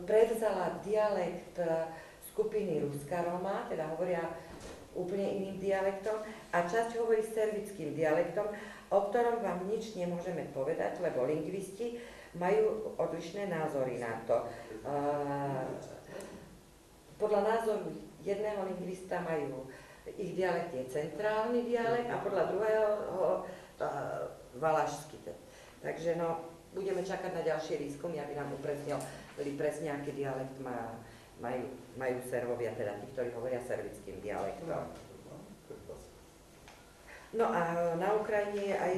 prevzala dialekt skupiny Ruská Roma, teda hovoria úplne iným dialektom, a časť hovorí servickým dialektom, o ktorom vám nič nemôžeme povedať, lebo lingvisti majú odlišné názory na to. Podľa názoru jedného lingvista majú, ich dialekt je centrálny dialekt a podľa druhého valašský. Takže no, budeme čakať na ďalšie výskumy, aby nám upresnili presne, aký dialekt majú Servovia, teda tí, ktorí hovoria servickým dialektom. No a na Ukrajine je aj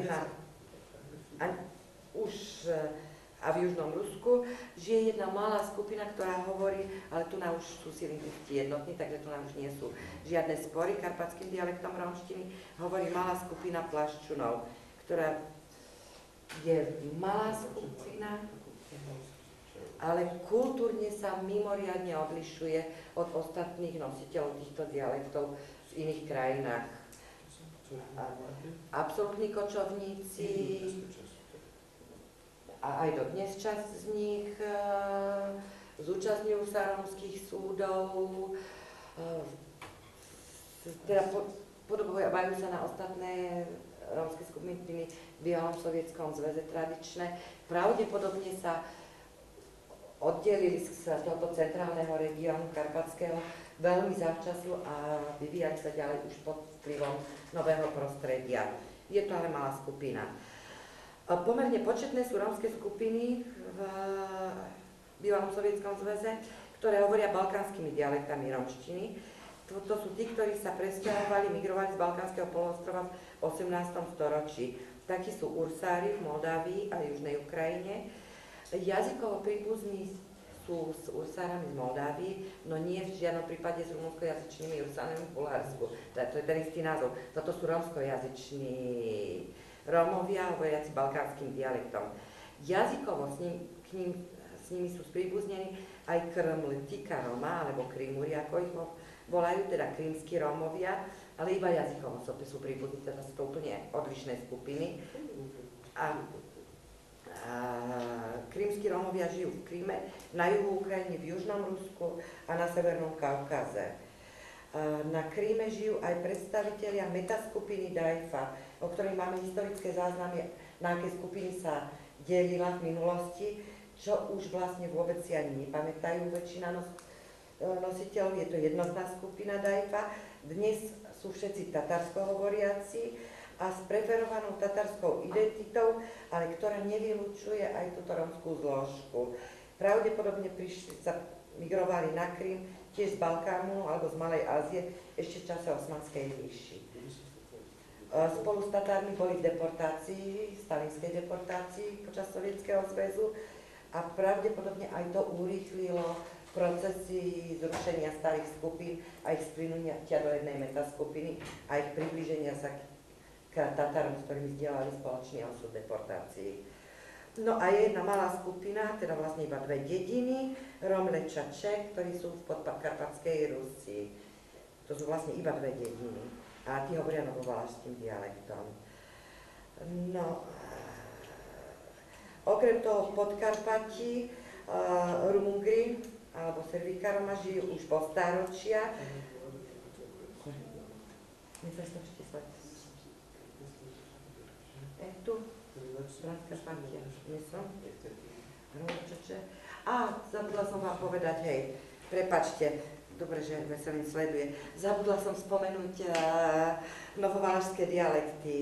a v Južnom Rusku žije jedna malá skupina, ktorá hovorí, ale tu už sú si lingvisti jednotní, takže tu už nie sú žiadne spory karpatským dialektom rómštiny. Hovorí malá skupina Plaščunov, ktorá je malá skupina, ale kultúrne sa mimoriadne odlišuje od ostatných nositeľov týchto dialektov v iných krajinách. Absolútni kočovníci a aj dodnes časť z nich zúčastňujú sa rómskych súdov, teda podobajú sa na ostatné rómske skupiny v bývalom Sovietskom zväze tradičné. Pravdepodobne sa oddelili z tohto centrálneho regiónu karpatského veľmi zavčasu a vyvíjali sa ďalej už pod vplyvom nového prostredia. Je to ale malá skupina. Pomerne početné sú rómske skupiny v bývalom Sovietskom zväze, ktoré hovoria balkánskymi dialektami rómštiny. To sú tí, ktorí sa presťahovali, migrovali z Balkánskeho poloostrova v 18. storočí. Takí sú Ursári v Moldávii a Južnej Ukrajine. Jazykovo príbuzní sú s Ursárami z Moldávii, no nie v žiadnom prípade s rumunskojazyčnými Ursárami v Bulharsku. To je ten istý názov. Toto sú rómskojazyční Rómovia, hovoriaci balkánskym dialektom. Jazykovo s nimi sú spríbuznení aj Krmltika Roma, alebo Krimuri, ako ich volajú, teda krímski Rómovia, ale iba jazykovo sú príbuzní, teda sú to úplne odlišné skupiny. Krímski Rómovia žijú v Kríme, na juhu Ukrajiny, v Južnom Rusku a na Severnom Kaukaze. Na Kríme žijú aj predstavitelia metaskupiny Dajfa, o ktorej máme historické záznamy, na aké skupiny sa delila v minulosti, čo už vlastne vôbec si ani nepamätajú väčšina nositeľov. Je to jednotná skupina Dajfa. Dnes sú všetci tatarsko hovoriaci a s preferovanou tatarskou identitou, ale ktorá nevylučuje aj túto romskú zložku. Pravdepodobne migrovali na Krym tiež z Balkánu alebo z Malej Ázie ešte v čase Osmanskej ríši. Spolu s Tatármi boli v deportácii, stalinskej deportácii počas Sovietskeho zväzu a pravdepodobne aj to urýchlilo procesy zrušenia starých skupín a ich splynutia do jednej metaskupiny a ich priblíženia sa k Tatárom, s ktorými zdieľali spoločný osud deportácií. No a je jedna malá skupina, teda vlastne iba dve dediny, Romleča Čech, ktorí sú v podkarpatskej Rusii. To sú vlastne iba dve dediny. A tí hovoria novovalašským dialektom. No, okrem toho v Podkarpatí Rumungri alebo Servíka Roma žijú už po stáročia. Tu? Podkarpatia. Zabudla som vám povedať, hej, prepačte, dobre, že Veselým sleduje. Zabudla som spomenúť novovalašské dialekty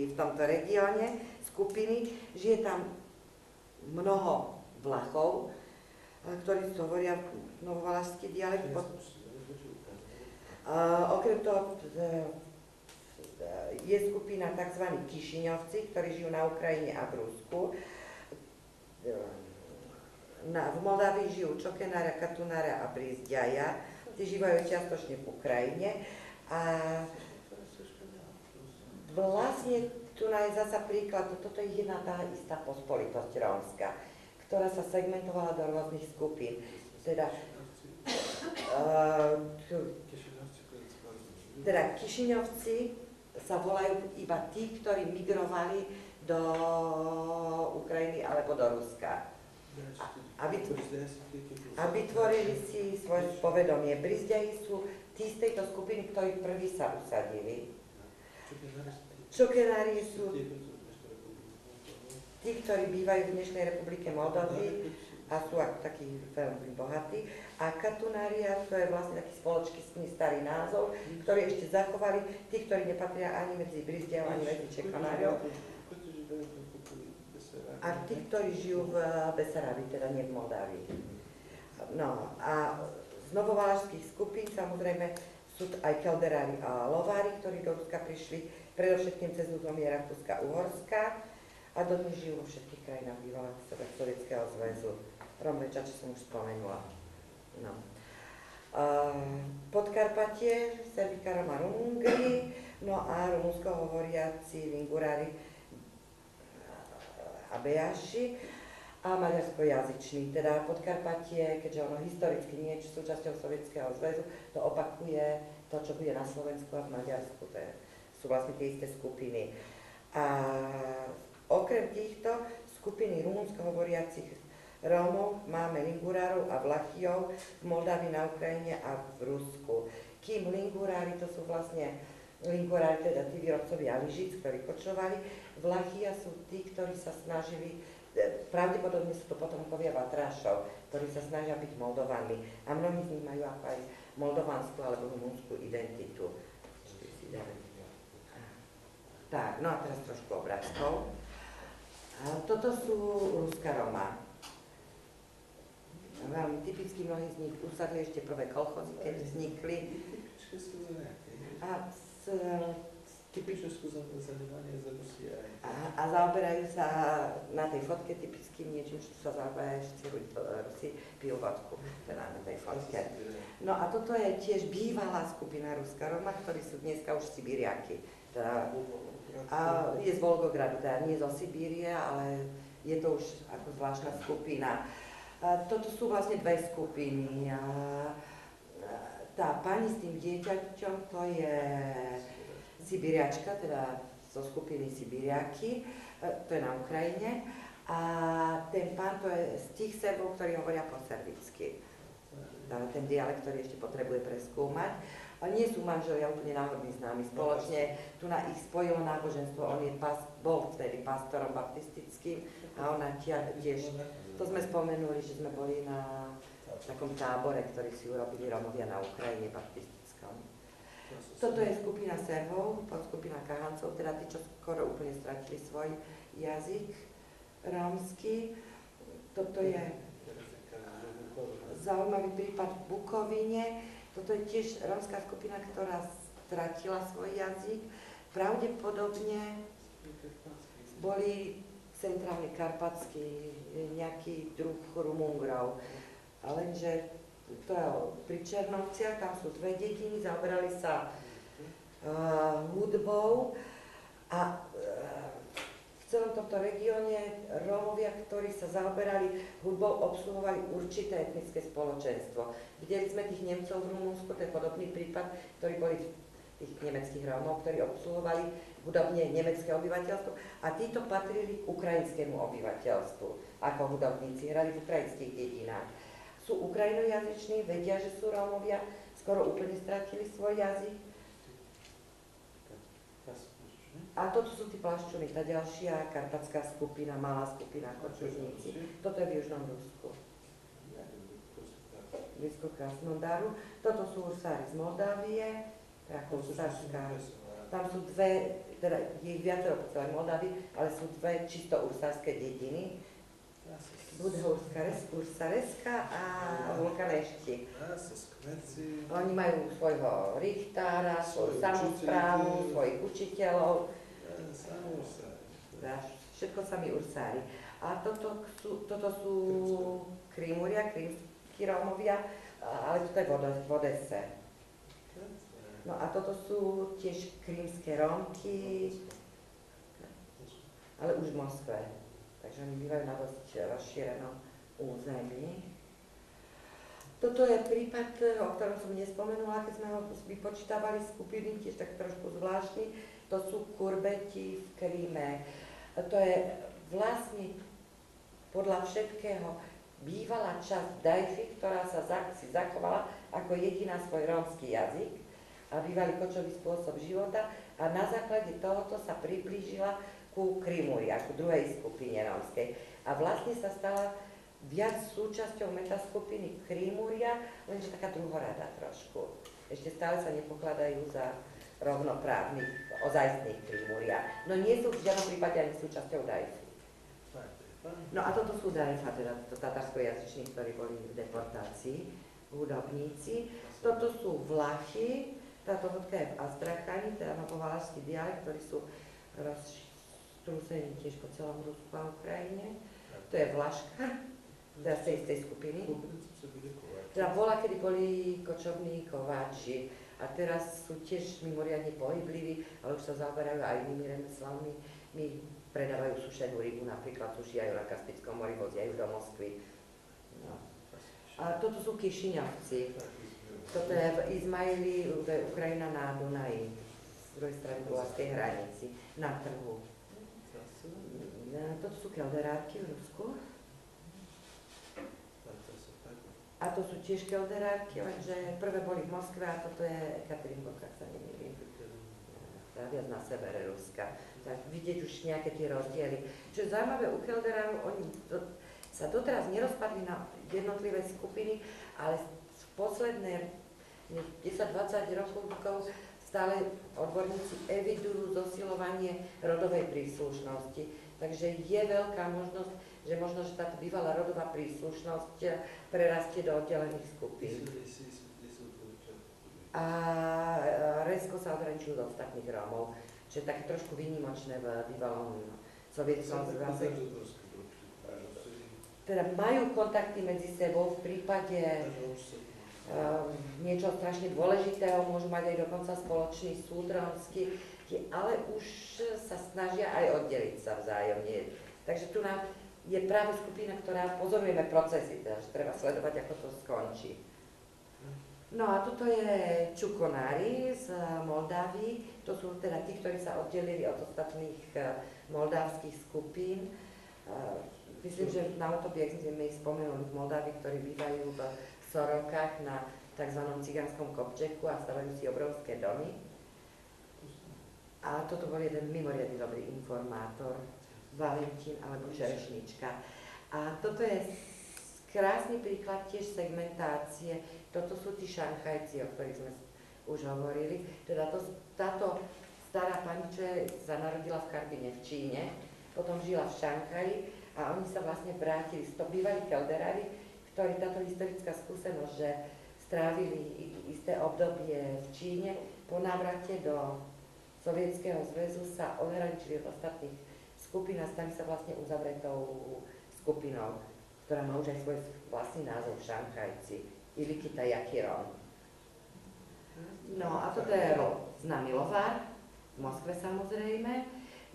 v tomto regióne, skupiny. Žije tam mnoho Vlachov, ktorí hovoria novovalašský dialekt. Okrem toho je skupina tzv. Kišiňovci, ktorí žijú na Ukrajine a v Rusku. V Moldávii žijú Čokenára, Katunára a Brizďaja. Tí žívajú čiastočne v Ukrajine. A vlastne tu je zasa príklad, toto je jedna tá istá pospolitosť rómska, ktorá sa segmentovala do rôznych skupín. Teda Kišiňovci sa volajú iba tí, ktorí migrovali do Ukrajiny alebo do Ruska. A vytvorili si svoje povedomie. Brizďaji sú tí z tejto skupiny, ktorí prví sa usadili. Čokenári sú tí, ktorí bývajú v dnešnej republike Moldavy a sú ako takí veľmi bohatí. A Katunária, to je vlastne taký spoločný starý názov, ktorý ešte zachovali tí, ktorí nepatria ani medzi Brizďajov, ani medzi Čekonárov. A tí, ktorí žijú v Besarábii, teda nie v Moldávii. No a z novovalašských skupín samozrejme sú aj Kelderári a Lovári, ktorí do Ruska prišli predovšetkým cez územie Rakúska-Uhorska a dodnes žijú vo všetkých krajinách bývalého Sovietskeho zväzu. Romleča, čo som už spomenula. No. Podkarpatie, Servíka Roma Rumungri, no a rumunsko hovoriaci Lingurári a Bejaši a maďarskojazyčný. Teda Podkarpatie, keďže ono historicky nie je súčasťou Sovietskeho zväzu, to opakuje to, čo bude na Slovensku a v Maďarsku. To sú vlastne tie isté skupiny. A okrem týchto skupiny rumunsko hovoriacich Rómov máme Lingurárov a Vlachijov v Moldávii, na Ukrajine a v Rusku. Kým Lingurári, to sú vlastne Lingurári, teda tí výrobcovia lyžic, ktorí kočovali. Vlachia sú tí, ktorí sa snažili, pravdepodobne sú to potomkovia Vatrášov, ktorí sa snažia byť Moldovanmi. A mnohí z nich majú ako aj moldovanskú alebo rumunskú identitu. Tak, no a teraz trošku obrázkov. Toto sú Ruská Roma. Veľmi typicky mnohí z nich usadli ešte prvé kolchozy, keď vznikli. A zaoberajú sa na tej fotke typickým niečím, čo sa zaoberajú všetci Rusi, pijú vodku, teda na tej fotke. No a toto je tiež bývalá skupina Ruská Roma, ktorí sú dneska už Sibiriaky. Teda, a je z Volgogradu, teda nie zo Sibírie, ale je to už ako zvláštna skupina. Toto sú vlastne dve skupiny. Tá pani s tým dieťaťom, to je Sibiriačka, teda zo skupiny Sibiriaky, to je na Ukrajine. A ten pán, to je z tých Serbov, ktorí hovoria po serbicky. Ten dialekt, ktorý ešte potrebuje preskúmať. A nie sú manželia úplne náhodní známi. Spoločne tu na ich spojilo náboženstvo. On bol vtedy pastorom baptistickým a ona tiež, to sme spomenuli, že sme boli na takom tábore, ktorý si urobili Rómovia na Ukrajine baptistickom. Toto je skupina Serbov, podskupina Kahancov, teda tí, čo skoro úplne stratili svoj jazyk rómsky. Toto je zaujímavý prípad v Bukovine. Toto je tiež rómska skupina, ktorá stratila svoj jazyk. Pravdepodobne boli centrálne karpatský nejaký druh Rumungrov. Lenže to je pri Černovciach, tam sú dve dediny, zaoberali sa hudbou a v celom tomto regióne Rómovia, ktorí sa zaoberali hudbou, obsluhovali určité etnické spoločenstvo. Videli sme tých Nemcov v Rumunsku, to je podobný prípad, ktorí boli tých nemeckých Rómov, ktorí obsluhovali hudobne nemecké obyvateľstvo a títo patrili k ukrajinskému obyvateľstvu ako hudobníci, hrali v ukrajinských dedinách. Sú ukrajinojazyční, vedia, že sú Rómovia, skoro úplne stratili svoj jazyk. A toto sú tí Plaščuny, tá ďalšia karpatská skupina, malá skupina kočužníci. Toto je v Južnom Rusku. Blízko Krasnodaru. Toto sú Ursári z Moldávie, Ursárska. Tam sú dve, teda je ich viacero po celej Moldávii, ale sú dve čisto ursárske dediny. Ursareska a Vulkanešti. Oni majú svojho richtára, svoju samosprávu, svojich učiteľov. Všetko sami Ursári. A toto sú Krímuria, krímski Rómovia, ale toto je v Odese. No a toto sú tiež krímske Rómky, ale už v Moskve. Takže oni bývajú na dosť rozšírenom území. Toto je prípad, o ktorom som nespomenula, keď sme ho vypočítavali skupiny, tiež tak trošku zvláštny. To sú Kurbeti v Kríme. To je vlastne podľa všetkého bývalá časť Dajfy, ktorá sa si zachovala ako jediná svoj rómsky jazyk a bývalý kočový spôsob života a na základe tohoto sa priblížila ku Krímuria, ku druhej skupine rómskej. A vlastne sa stala viac súčasťou metaskupiny Krímuria, lenže taká druhorada trošku. Ešte stále sa nepokladajú za rovnoprávnych, ozajstných Krímuria. No nie sú v žiadnom prípade ani súčasťou Dajfy. No a toto sú Dajfa, teda tatarskojazyční, ktorí boli v deportácii, hudobníci. Toto sú Vlachy, táto vodka je v Astrachani, teda novovalášsky dialekt, ktorí sú roztrúsení tiež po celom Rusku a Ukrajine. To je Vlaška, teda z tej istej skupiny. Teda bola, kedy boli kočovní kováči a teraz sú tiež mimoriadne pohybliví, ale už sa zaoberajú aj inými remeslami. Predávajú sušenú rybu, napríklad sušiajú na Kaspickom mori, vozia ju do Moskvy. No. A toto sú Kišiňovci. Toto je v Izmaili, to je Ukrajina na Dunaji, z druhej strany bulharskej hranici, na trhu. Toto sú kelderárky v Rusku. A to sú tiež kelderárky, lenže prvé boli v Moskve a toto je Ekaterinburg, ak sa nemýlim. Viac na severe Ruska. Tak vidieť už nejaké tie rozdiely. Čo je zaujímavé u kelderárov, oni sa doteraz nerozpadli na jednotlivé skupiny, ale v posledné 10-20 rokov stále odborníci evidujú zosilovanie rodovej príslušnosti. Takže je veľká možnosť, že možno, že táto bývalá rodová príslušnosť prerastie do oddelených skupín. A rezko sa odhraničujú od ostatných Rómov, čo je také trošku výnimočné v bývalom sovietskom zväze. Teda majú kontakty medzi sebou v prípade niečo strašne dôležitého, môžu mať aj dokonca spoločný súd rómsky, ale už sa snažia aj oddeliť sa vzájomne. Takže tu nám je práve skupina, ktorá pozorujeme procesy, teda, že treba sledovať, ako to skončí. No a toto je Čukonári z Moldávii, to sú teda tí, ktorí sa oddelili od ostatných moldávskych skupín. Myslím, že na autobiách sme ich spomenuli v Moldávii, ktorí bývajú v Sorokách na tzv. Cigánskom kopčeku a stavajú si obrovské domy. A toto bol jeden mimoriadne dobrý informátor, Valentín alebo Čerešnička. A toto je krásny príklad tiež segmentácie. Toto sú tí Šanchajci, o ktorých sme už hovorili. Teda táto stará pani, čo sa narodila v Charbine v Číne, potom žila v Šanghaji a oni sa vlastne vrátili, to bývali kelderári, ktorí táto historická skúsenosť, že strávili isté obdobie v Číne, po návrate do Sovietskeho zväzu sa odhraničili od ostatných skupín a stali sa vlastne uzavretou skupinou, ktorá má už aj svoj vlastný názov Šanchajci, Ilikita Jakiron. No a toto je známy lovár, v Moskve samozrejme.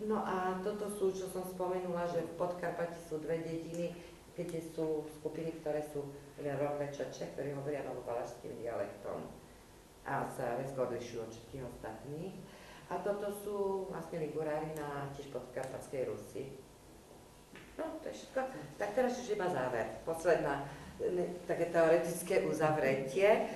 No a toto sú, čo som spomenula, že v Podkarpati sú dve dediny, kde sú skupiny, ktoré sú Romvečače, ktorí hovoria novopalašským dialektom a sa odlišujú od všetkých ostatných. A toto sú vlastne Ligurári na tiež Podkarpatskej Rusi. No, to je všetko. Tak teraz už iba záver. Posledná také teoretické uzavretie.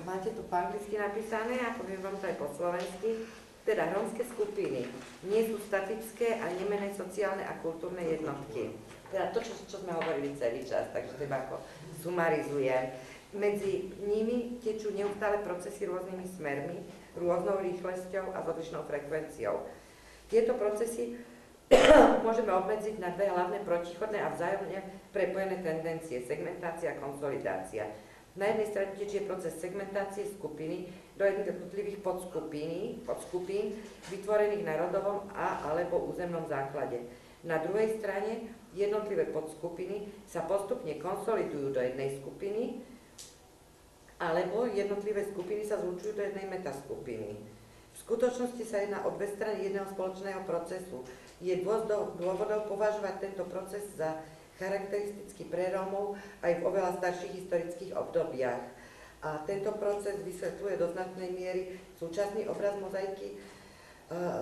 Máte tu po anglicky napísané, a poviem vám to aj po slovensky. Teda rómske skupiny nie sú statické a nemenné sociálne a kultúrne jednotky. Teda to, čo sme hovorili celý čas, takže to iba ako sumarizujem. Medzi nimi tečú neustále procesy rôznymi smermi, rôznou rýchlosťou a s odlišnou frekvenciou. Tieto procesy môžeme obmedziť na dve hlavné protichodné a vzájomne prepojené tendencie, segmentácia a konsolidácia. Na jednej strane tečie proces segmentácie skupiny do jednotlivých podskupín vytvorených na rodovom alebo územnom základe. Na druhej strane jednotlivé podskupiny sa postupne konsolidujú do jednej skupiny alebo jednotlivé skupiny sa zlučujú do jednej metaskupiny. V skutočnosti sa jedná o dve strany jedného spoločného procesu. Je dôvodov považovať tento proces za charakteristický pre Rómov aj v oveľa starších historických obdobiach. A tento proces vysvetľuje do značnej miery súčasný obraz mozaiky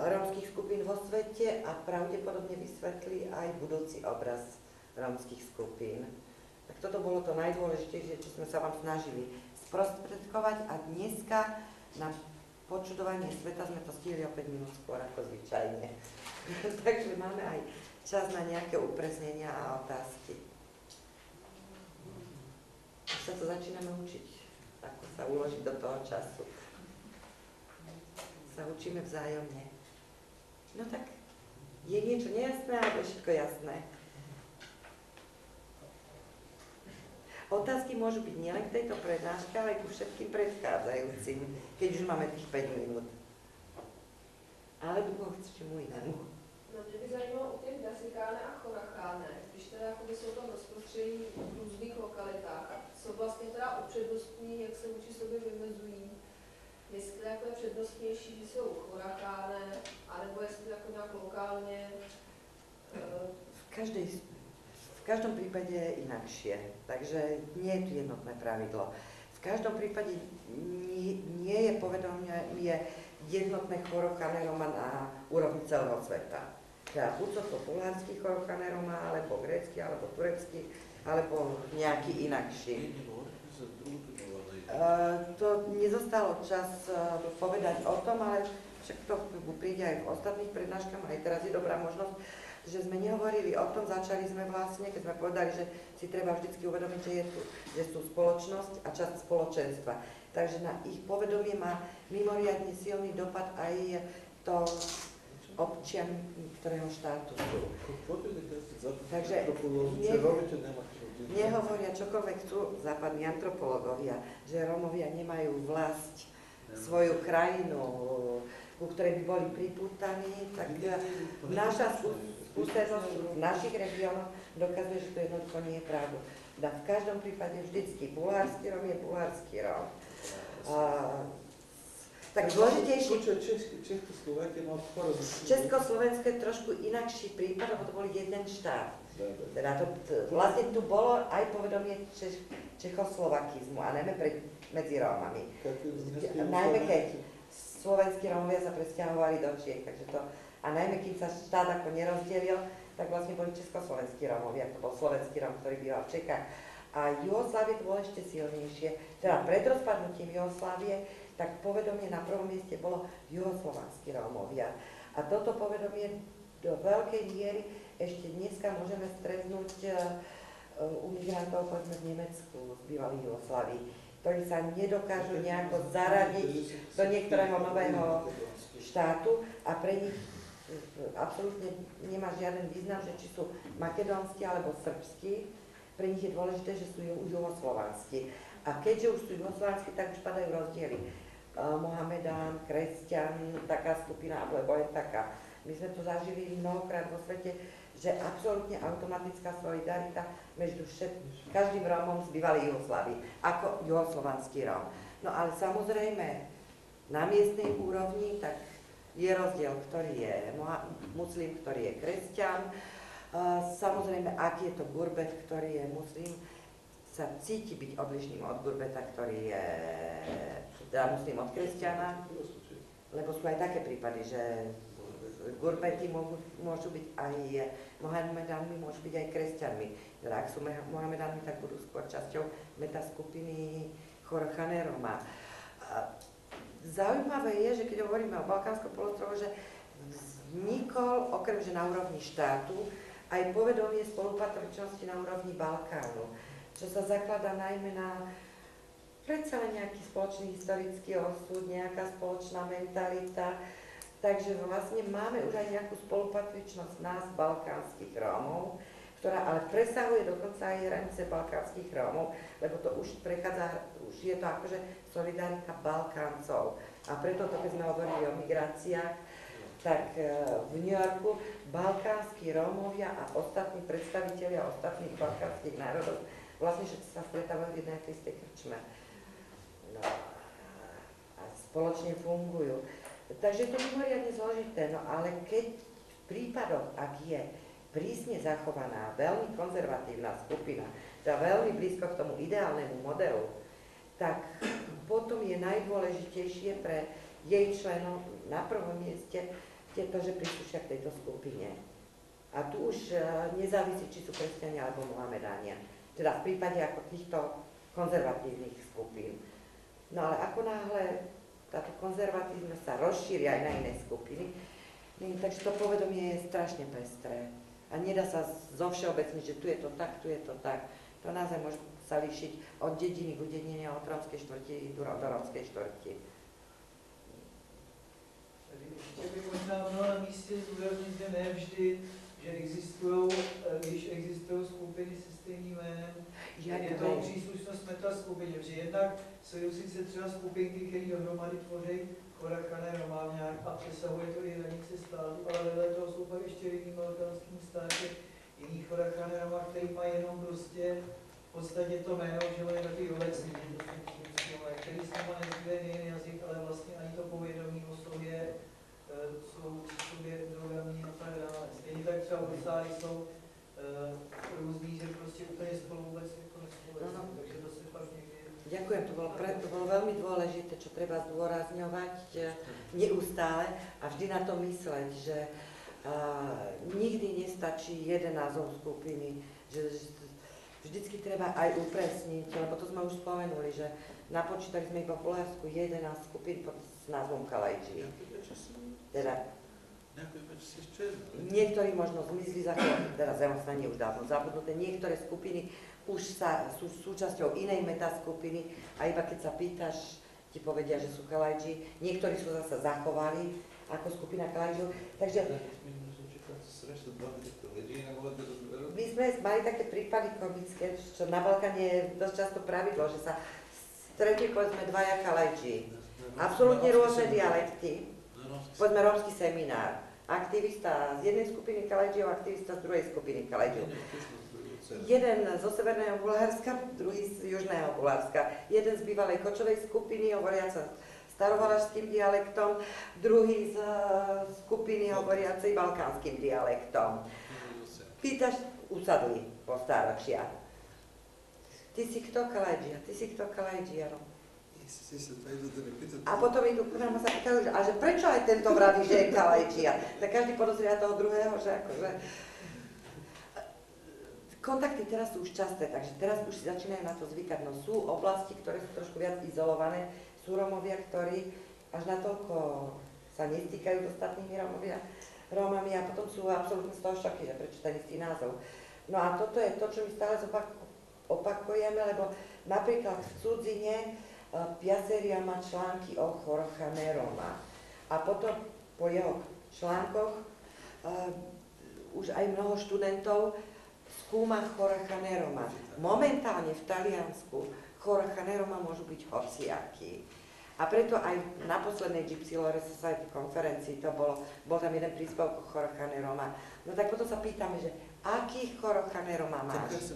rómskych skupín vo svete a pravdepodobne vysvetlí aj budúci obraz rómskych skupín. Tak toto bolo to najdôležitejšie, čo sme sa vám snažili sprostredkovať a dneska na počudovanie sveta sme to stihli o 5 minút skôr ako zvyčajne. Takže máme aj čas na nejaké upresnenia a otázky. Už sa to začíname učiť, ako sa uložiť do toho času. Sa učíme vzájomne. No tak, je niečo nejasné, alebo je všetko jasné? Otázky môžu byť nielen k tejto prednáške, ale aj ku všetkým predchádzajúcim, keď už máme tých 5 minút. Alebo koho chceš čemu inému? No mě by zajímalo u těch Dasikáne a Choracháne, když teda jakoby jsou tam rozprostření v různých lokalitách, jsou vlastně teda upřednostní, jak se vůči sobě vymezují, jestli jako je přednostnější, že jsou Choracháne, anebo jestli jako nějak lokálně. V každom prípade je inakšie, takže nie je tu jednotné pravidlo. V každom prípade nie je povedomie jednotné Chorocháne Roma na úrovni celého sveta. Teda buď to bulharský Chorocháne Roma, alebo grécky, alebo turecký, alebo nejaký inakší. To nezostalo čas povedať o tom, ale však to príde aj v ostatných prednáškach, aj teraz je dobrá možnosť, že sme nehovorili o tom, začali sme vlastne, keď sme povedali, že si treba vždycky uvedomiť, že je tu spoločnosť a časť spoločenstva. Takže na ich povedomie má mimoriadne silný dopad aj to občian, ktorého štátu sú. Takže nehovoria čokoľvek chcú západní antropológovia, že Rómovia nemajú vlast, svoju krajinu, ku ktorej by boli pripútaní, tak naša skúsenosť v našich regiónoch dokazuje, že to jednoducho nie je pravda. V každom prípade vždycky bulharský Róm je bulharský Róm. Tak dôležitejší... Československo je trošku inakší prípad, lebo to bol jeden štát. Teda vlastne tu bolo aj povedomie čechoslovakizmu, a najmä medzi Rómami. Najmä keď slovenskí Rómovia sa presťahovali do Čiech, takže to... A najmä keď sa štát ako nerozdelil, tak vlastne boli československí Rómovia, to bol slovenský Róm, ktorý býval v Čechách. A Juhoslávie to bolo ešte silnejšie. Teda pred rozpadnutím Juhoslávie, tak povedomie na prvom mieste bolo juhoslovanskí Rómovia. A toto povedomie do veľkej miery ešte dneska môžeme stretnúť u migrantov, povedzme v Nemecku, z bývalých Juhoslávii, ktorí sa nedokážu nejako zaradiť do niektorého nového štátu a pre nich absolútne nemá žiaden význam, že či sú makedónsky alebo srbskí. Pre nich je dôležité, že sú juhoslovanskí. A keďže už sú juhoslovanskí, tak už padajú rozdiely. Mohamedán, kresťan, taká skupina, alebo len taká. My sme to zažili mnohokrát vo svete, že absolútne automatická solidarita medzi každým Rómom z bývalej Juhoslávii, ako juhoslovanský Róm. No ale samozrejme, na miestnej úrovni, tak je rozdiel, ktorý je muslim, ktorý je kresťan. Samozrejme, ak je to gurbet, ktorý je muslim, sa cíti byť odlišným od gurbeta, ktorý je teda muslim od kresťana, lebo sú aj také prípady, že gurbeti môžu byť aj Mohamedánmi, môžu byť aj kresťanmi. Teda ak sú Mohamedánmi, tak budú skôr časťou metaskupiny Chorokhané Roma. Zaujímavé je, že keď hovoríme o Balkánskom polostrove, že vznikol, okrem že na úrovni štátu, aj povedomie spolupatričnosti na úrovni Balkánu, čo sa zakladá najmä na predsa len nejaký spoločný historický osud, nejaká spoločná mentalita. Takže vlastne máme už aj nejakú spolupatričnosť nás, balkánskych Rómov, ktorá ale presahuje dokonca aj hranice balkánskych Rómov, lebo to už prechádza, už je to akože solidarita Balkáncov. A preto to, keď sme hovorili o migráciách, tak v New Yorku balkánsky Rómovia a ostatní predstavitelia ostatných balkánskych národov vlastne všetci sa stretávajú v jednej istej krčme. No, a spoločne fungujú. Takže je to mimoriadne zložité, no ale keď v prípadoch, ak je prísne zachovaná, veľmi konzervatívna skupina, teda veľmi blízko k tomu ideálnemu modelu, tak potom je najdôležitejšie pre jej členov na prvom mieste to, že príslušia k tejto skupine. A tu už nezávisí, či sú kresťania alebo Mohamedánia. Teda v prípade ako týchto konzervatívnych skupín. No ale ako náhle táto konzervatívnosť sa rozšíri aj na iné skupiny, takže to povedomie je strašne pestré. A nedá sa zovšeobecniť, že tu je to tak, tu je to tak. To naozaj môže sa líšiť od dediny k dedine, od rómskej štvrti do rómskej štvrti. Ještě bych možná měl na místě zdůraznit, že ne vždy, že když existují skupiny se stejným jménem, je to příslušnost metaskupině, protože jednak jsou sice třeba skupinky, které dohromady tvoří Chorokhané Roma nějak a přesahuje to i hranice státu, ale vedle toho jsou pak ještě v jiným balkánském státě jiný Chorokhané Roma, který mají jenom prostě v podstatě to jméno, že mají takový obecný, který s nimi nezdílí nejen jazyk, ale vlastně ani to povědomí o sobě jsou sobě drogami a tak dále. Stejně tak třeba v Itáli jsou různý, že prostě úplně spolu vůbec jako nespolupracují, takže to se fakt někdy... Ďakujem, to bolo veľmi dôležité, čo treba zdôrazňovať neustále a vždy na to mysleť, že nikdy nestačí jeden názov skupiny, že vždycky treba aj upresniť, lebo to sme už spomenuli, že napočítali sme iba v Bulharsku 11 skupín s názvom Kalajdži. Teda niektorí možno zmizli, teraz zemostanie už dávno zabudnuté, niektoré skupiny už sú súčasťou inej metaskupiny a iba keď sa pýtaš, ti povedia, že sú Kalajdži. Niektorí sú zase zachovali ako skupina Kalajdžov. Takže my sme mali také prípady komické, čo na Balkáne je dosť často pravidlo, že sa stretli povedzme dvaja Kalajdži. Absolútne rôzne dialekty. Povedzme rómsky seminár. Aktivista z jednej skupiny Kalajdžiov, aktivista z druhej skupiny Kalajdžiov. Jeden zo severného Bulharska, druhý z južného Bulharska. Jeden z bývalej kočovej skupiny, hovoriaca starovalašským dialektom, druhý z skupiny hovoriacej balkánskym dialektom. Pýtaš, usadli postáročia. Ty si kto Kalajdžia? Ty si kto Kalajdžia? A potom idú k nám a sa pýtajú, a že prečo aj tento vraví, že je Kalajdžia? Tak každý podozrieva toho druhého, že akože... kontakty teraz sú už časté, takže teraz už si začínajú na to zvykať. No sú oblasti, ktoré sú trošku viac izolované, sú Rómovia, ktorí až natoľko sa nestýkajú s ostatnými Rómami a potom sú absolútne z toho šoky, že prečo ten istý názov. No a toto je to, čo my stále opakujeme, lebo napríklad v cudzine Piaseria má články o Jorge Roma a potom po jeho článkoch už aj mnoho študentov skúma Jorge Roma. Momentálne v Taliansku Jorge Roma môžu byť hociakí. A preto aj na poslednej Gypsy Lore Society konferencii to bol tam jeden príspevok o Jorge Roma. No tak potom sa pýtame, že aký Jorge Roma máš?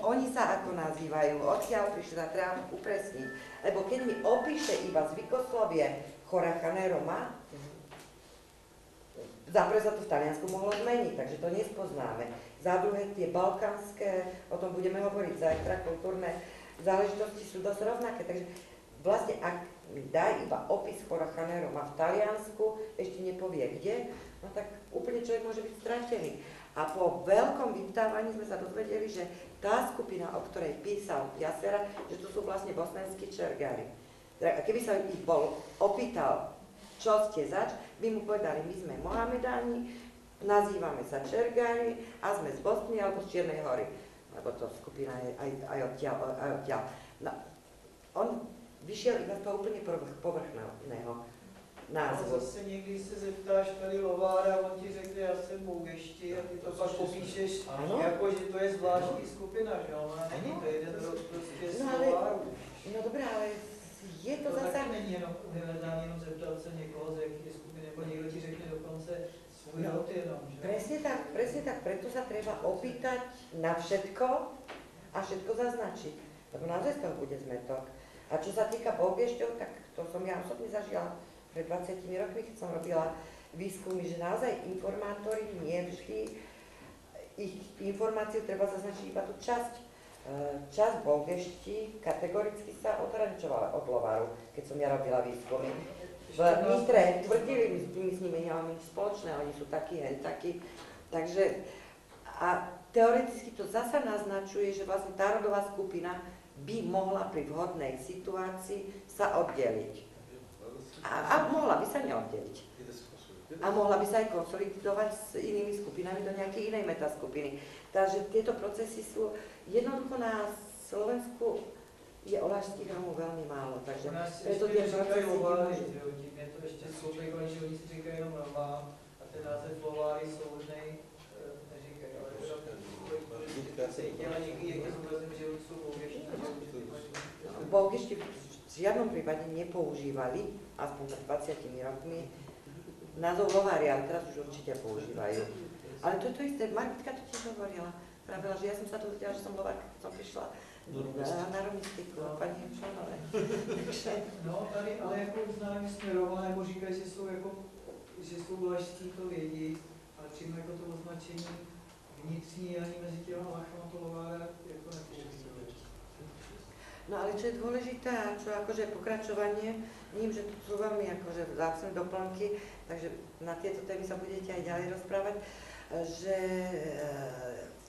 Oni sa ako nazývajú, odkiaľ prišli, sa treba upresniť. Lebo keď mi opíše iba zvykoslovie Jorge Roma, zaprvé sa to v Taliansku mohlo zmeniť, takže to nespoznáme. Za druhé, tie balkánske, o tom budeme hovoriť zajtra, kultúrne záležitosti sú dosť rovnaké. Takže vlastne, ak mi dá iba opis Jorge Roma v Taliansku, ešte nepovie kde, no tak úplne človek môže byť stratený. A po veľkom vyptávaní sme sa dozvedeli, že tá skupina, o ktorej písal Piasera, že to sú vlastne bosniackí čergári. Keby sa ich bol opýtal, čo ste zač, by mu povedali, my sme Mohamedáni, nazývame sa čergári a sme z Bosny alebo z Čiernej hory. Lebo to skupina je aj odtiaľ. No, on vyšiel iba z toho úplne povrchného názvu. A zase někdy se zeptáš tady lovára, on ti řekne, já jsem bougešti a ty to pak popíšeš, jako že to je zvláštní skupina, že jo? Ona není to jeden rok prostě z lovárů. No dobré, ale je to zase... taky není jenom univerzální, jenom zeptat se někoho, z jaké skupiny, nebo někdo ti řekne dokonce svůj rod jenom, že? Presne tak, preto sa treba opýtať na všetko a všetko zaznačiť. Lebo naozaj z toho bude zmetok. A čo sa týka bougešťov, tak to som ja osobne zažila pred 20 rokmi, keď som robila výskumy, že naozaj informátori nie vždy, ich informáciu treba zaznačiť iba tú časť. Časť bougešti kategoricky sa odhrančovala od lovaru, keď som ja robila výskumy. V Nitre tvrdili, my s nimi nemáme nič spoločné, oni sú takí, hen takí. Takže a teoreticky to zasa naznačuje, že vlastne tá rodová skupina by mohla pri vhodnej situácii sa oddeliť. A mohla by sa neoddeliť. A mohla by sa aj konsolidovať s inými skupinami do nejakej inej metaskupiny. Takže tieto procesy sú jednoducho na Slovensku je olážských Rómov veľmi málo. Takže preto tie procesy lováry, je to ešte komplikované, že oni si říkají jenom Roma a ten název lováry souhodnej neříkají, ale někdy zúrazním, že oni sú bougešti. Bougešti v žiadnom prípade nepoužívali, aspoň pred 20 rokmi, názov lovári, ale teraz už určite používajú. Ale to je to isté, Margitka to tiež hovorila. Pravila, že ja som sa dozvedela, že som lovárka, keď som prišla na romistiku, paní Členové. No, tady, ale jako uznáme, jsme Roma, nebo říkají, že jsou vlašský, to vědí, ale přímo jako to označení vnitřní ani mezi těma vlachama to lovára jako nepoužívají. No ale čo je dôležité a čo akože pokračovanie, ním, že tu sú veľmi akože vzácne doplnky, takže na tieto témy sa budete aj ďalej rozprávať, že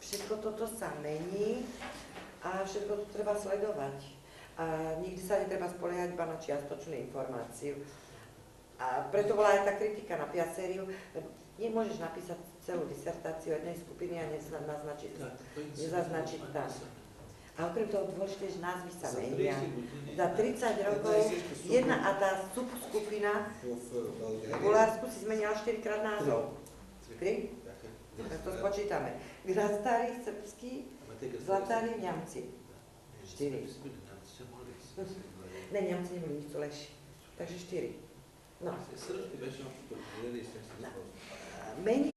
všetko toto sa mení a všetko to treba sledovať. A nikdy sa netreba spoliehať iba na čiastočnú informáciu. A preto bola aj tá kritika na Piaseriu, lebo nemôžeš napísať celú disertáciu jednej skupiny a nezaznačiť tam. A okrem toho dôležité, že názvy sa menia. Za 30 rokov jedna a tá subskupina v Bulharsku si zmenila 4-krát názov. 3? Tak to spočítame. Grastári, srbskí, Zlatári, Němci. 4. Ne, Němci neboli nič lepší. Takže 4. No. Mení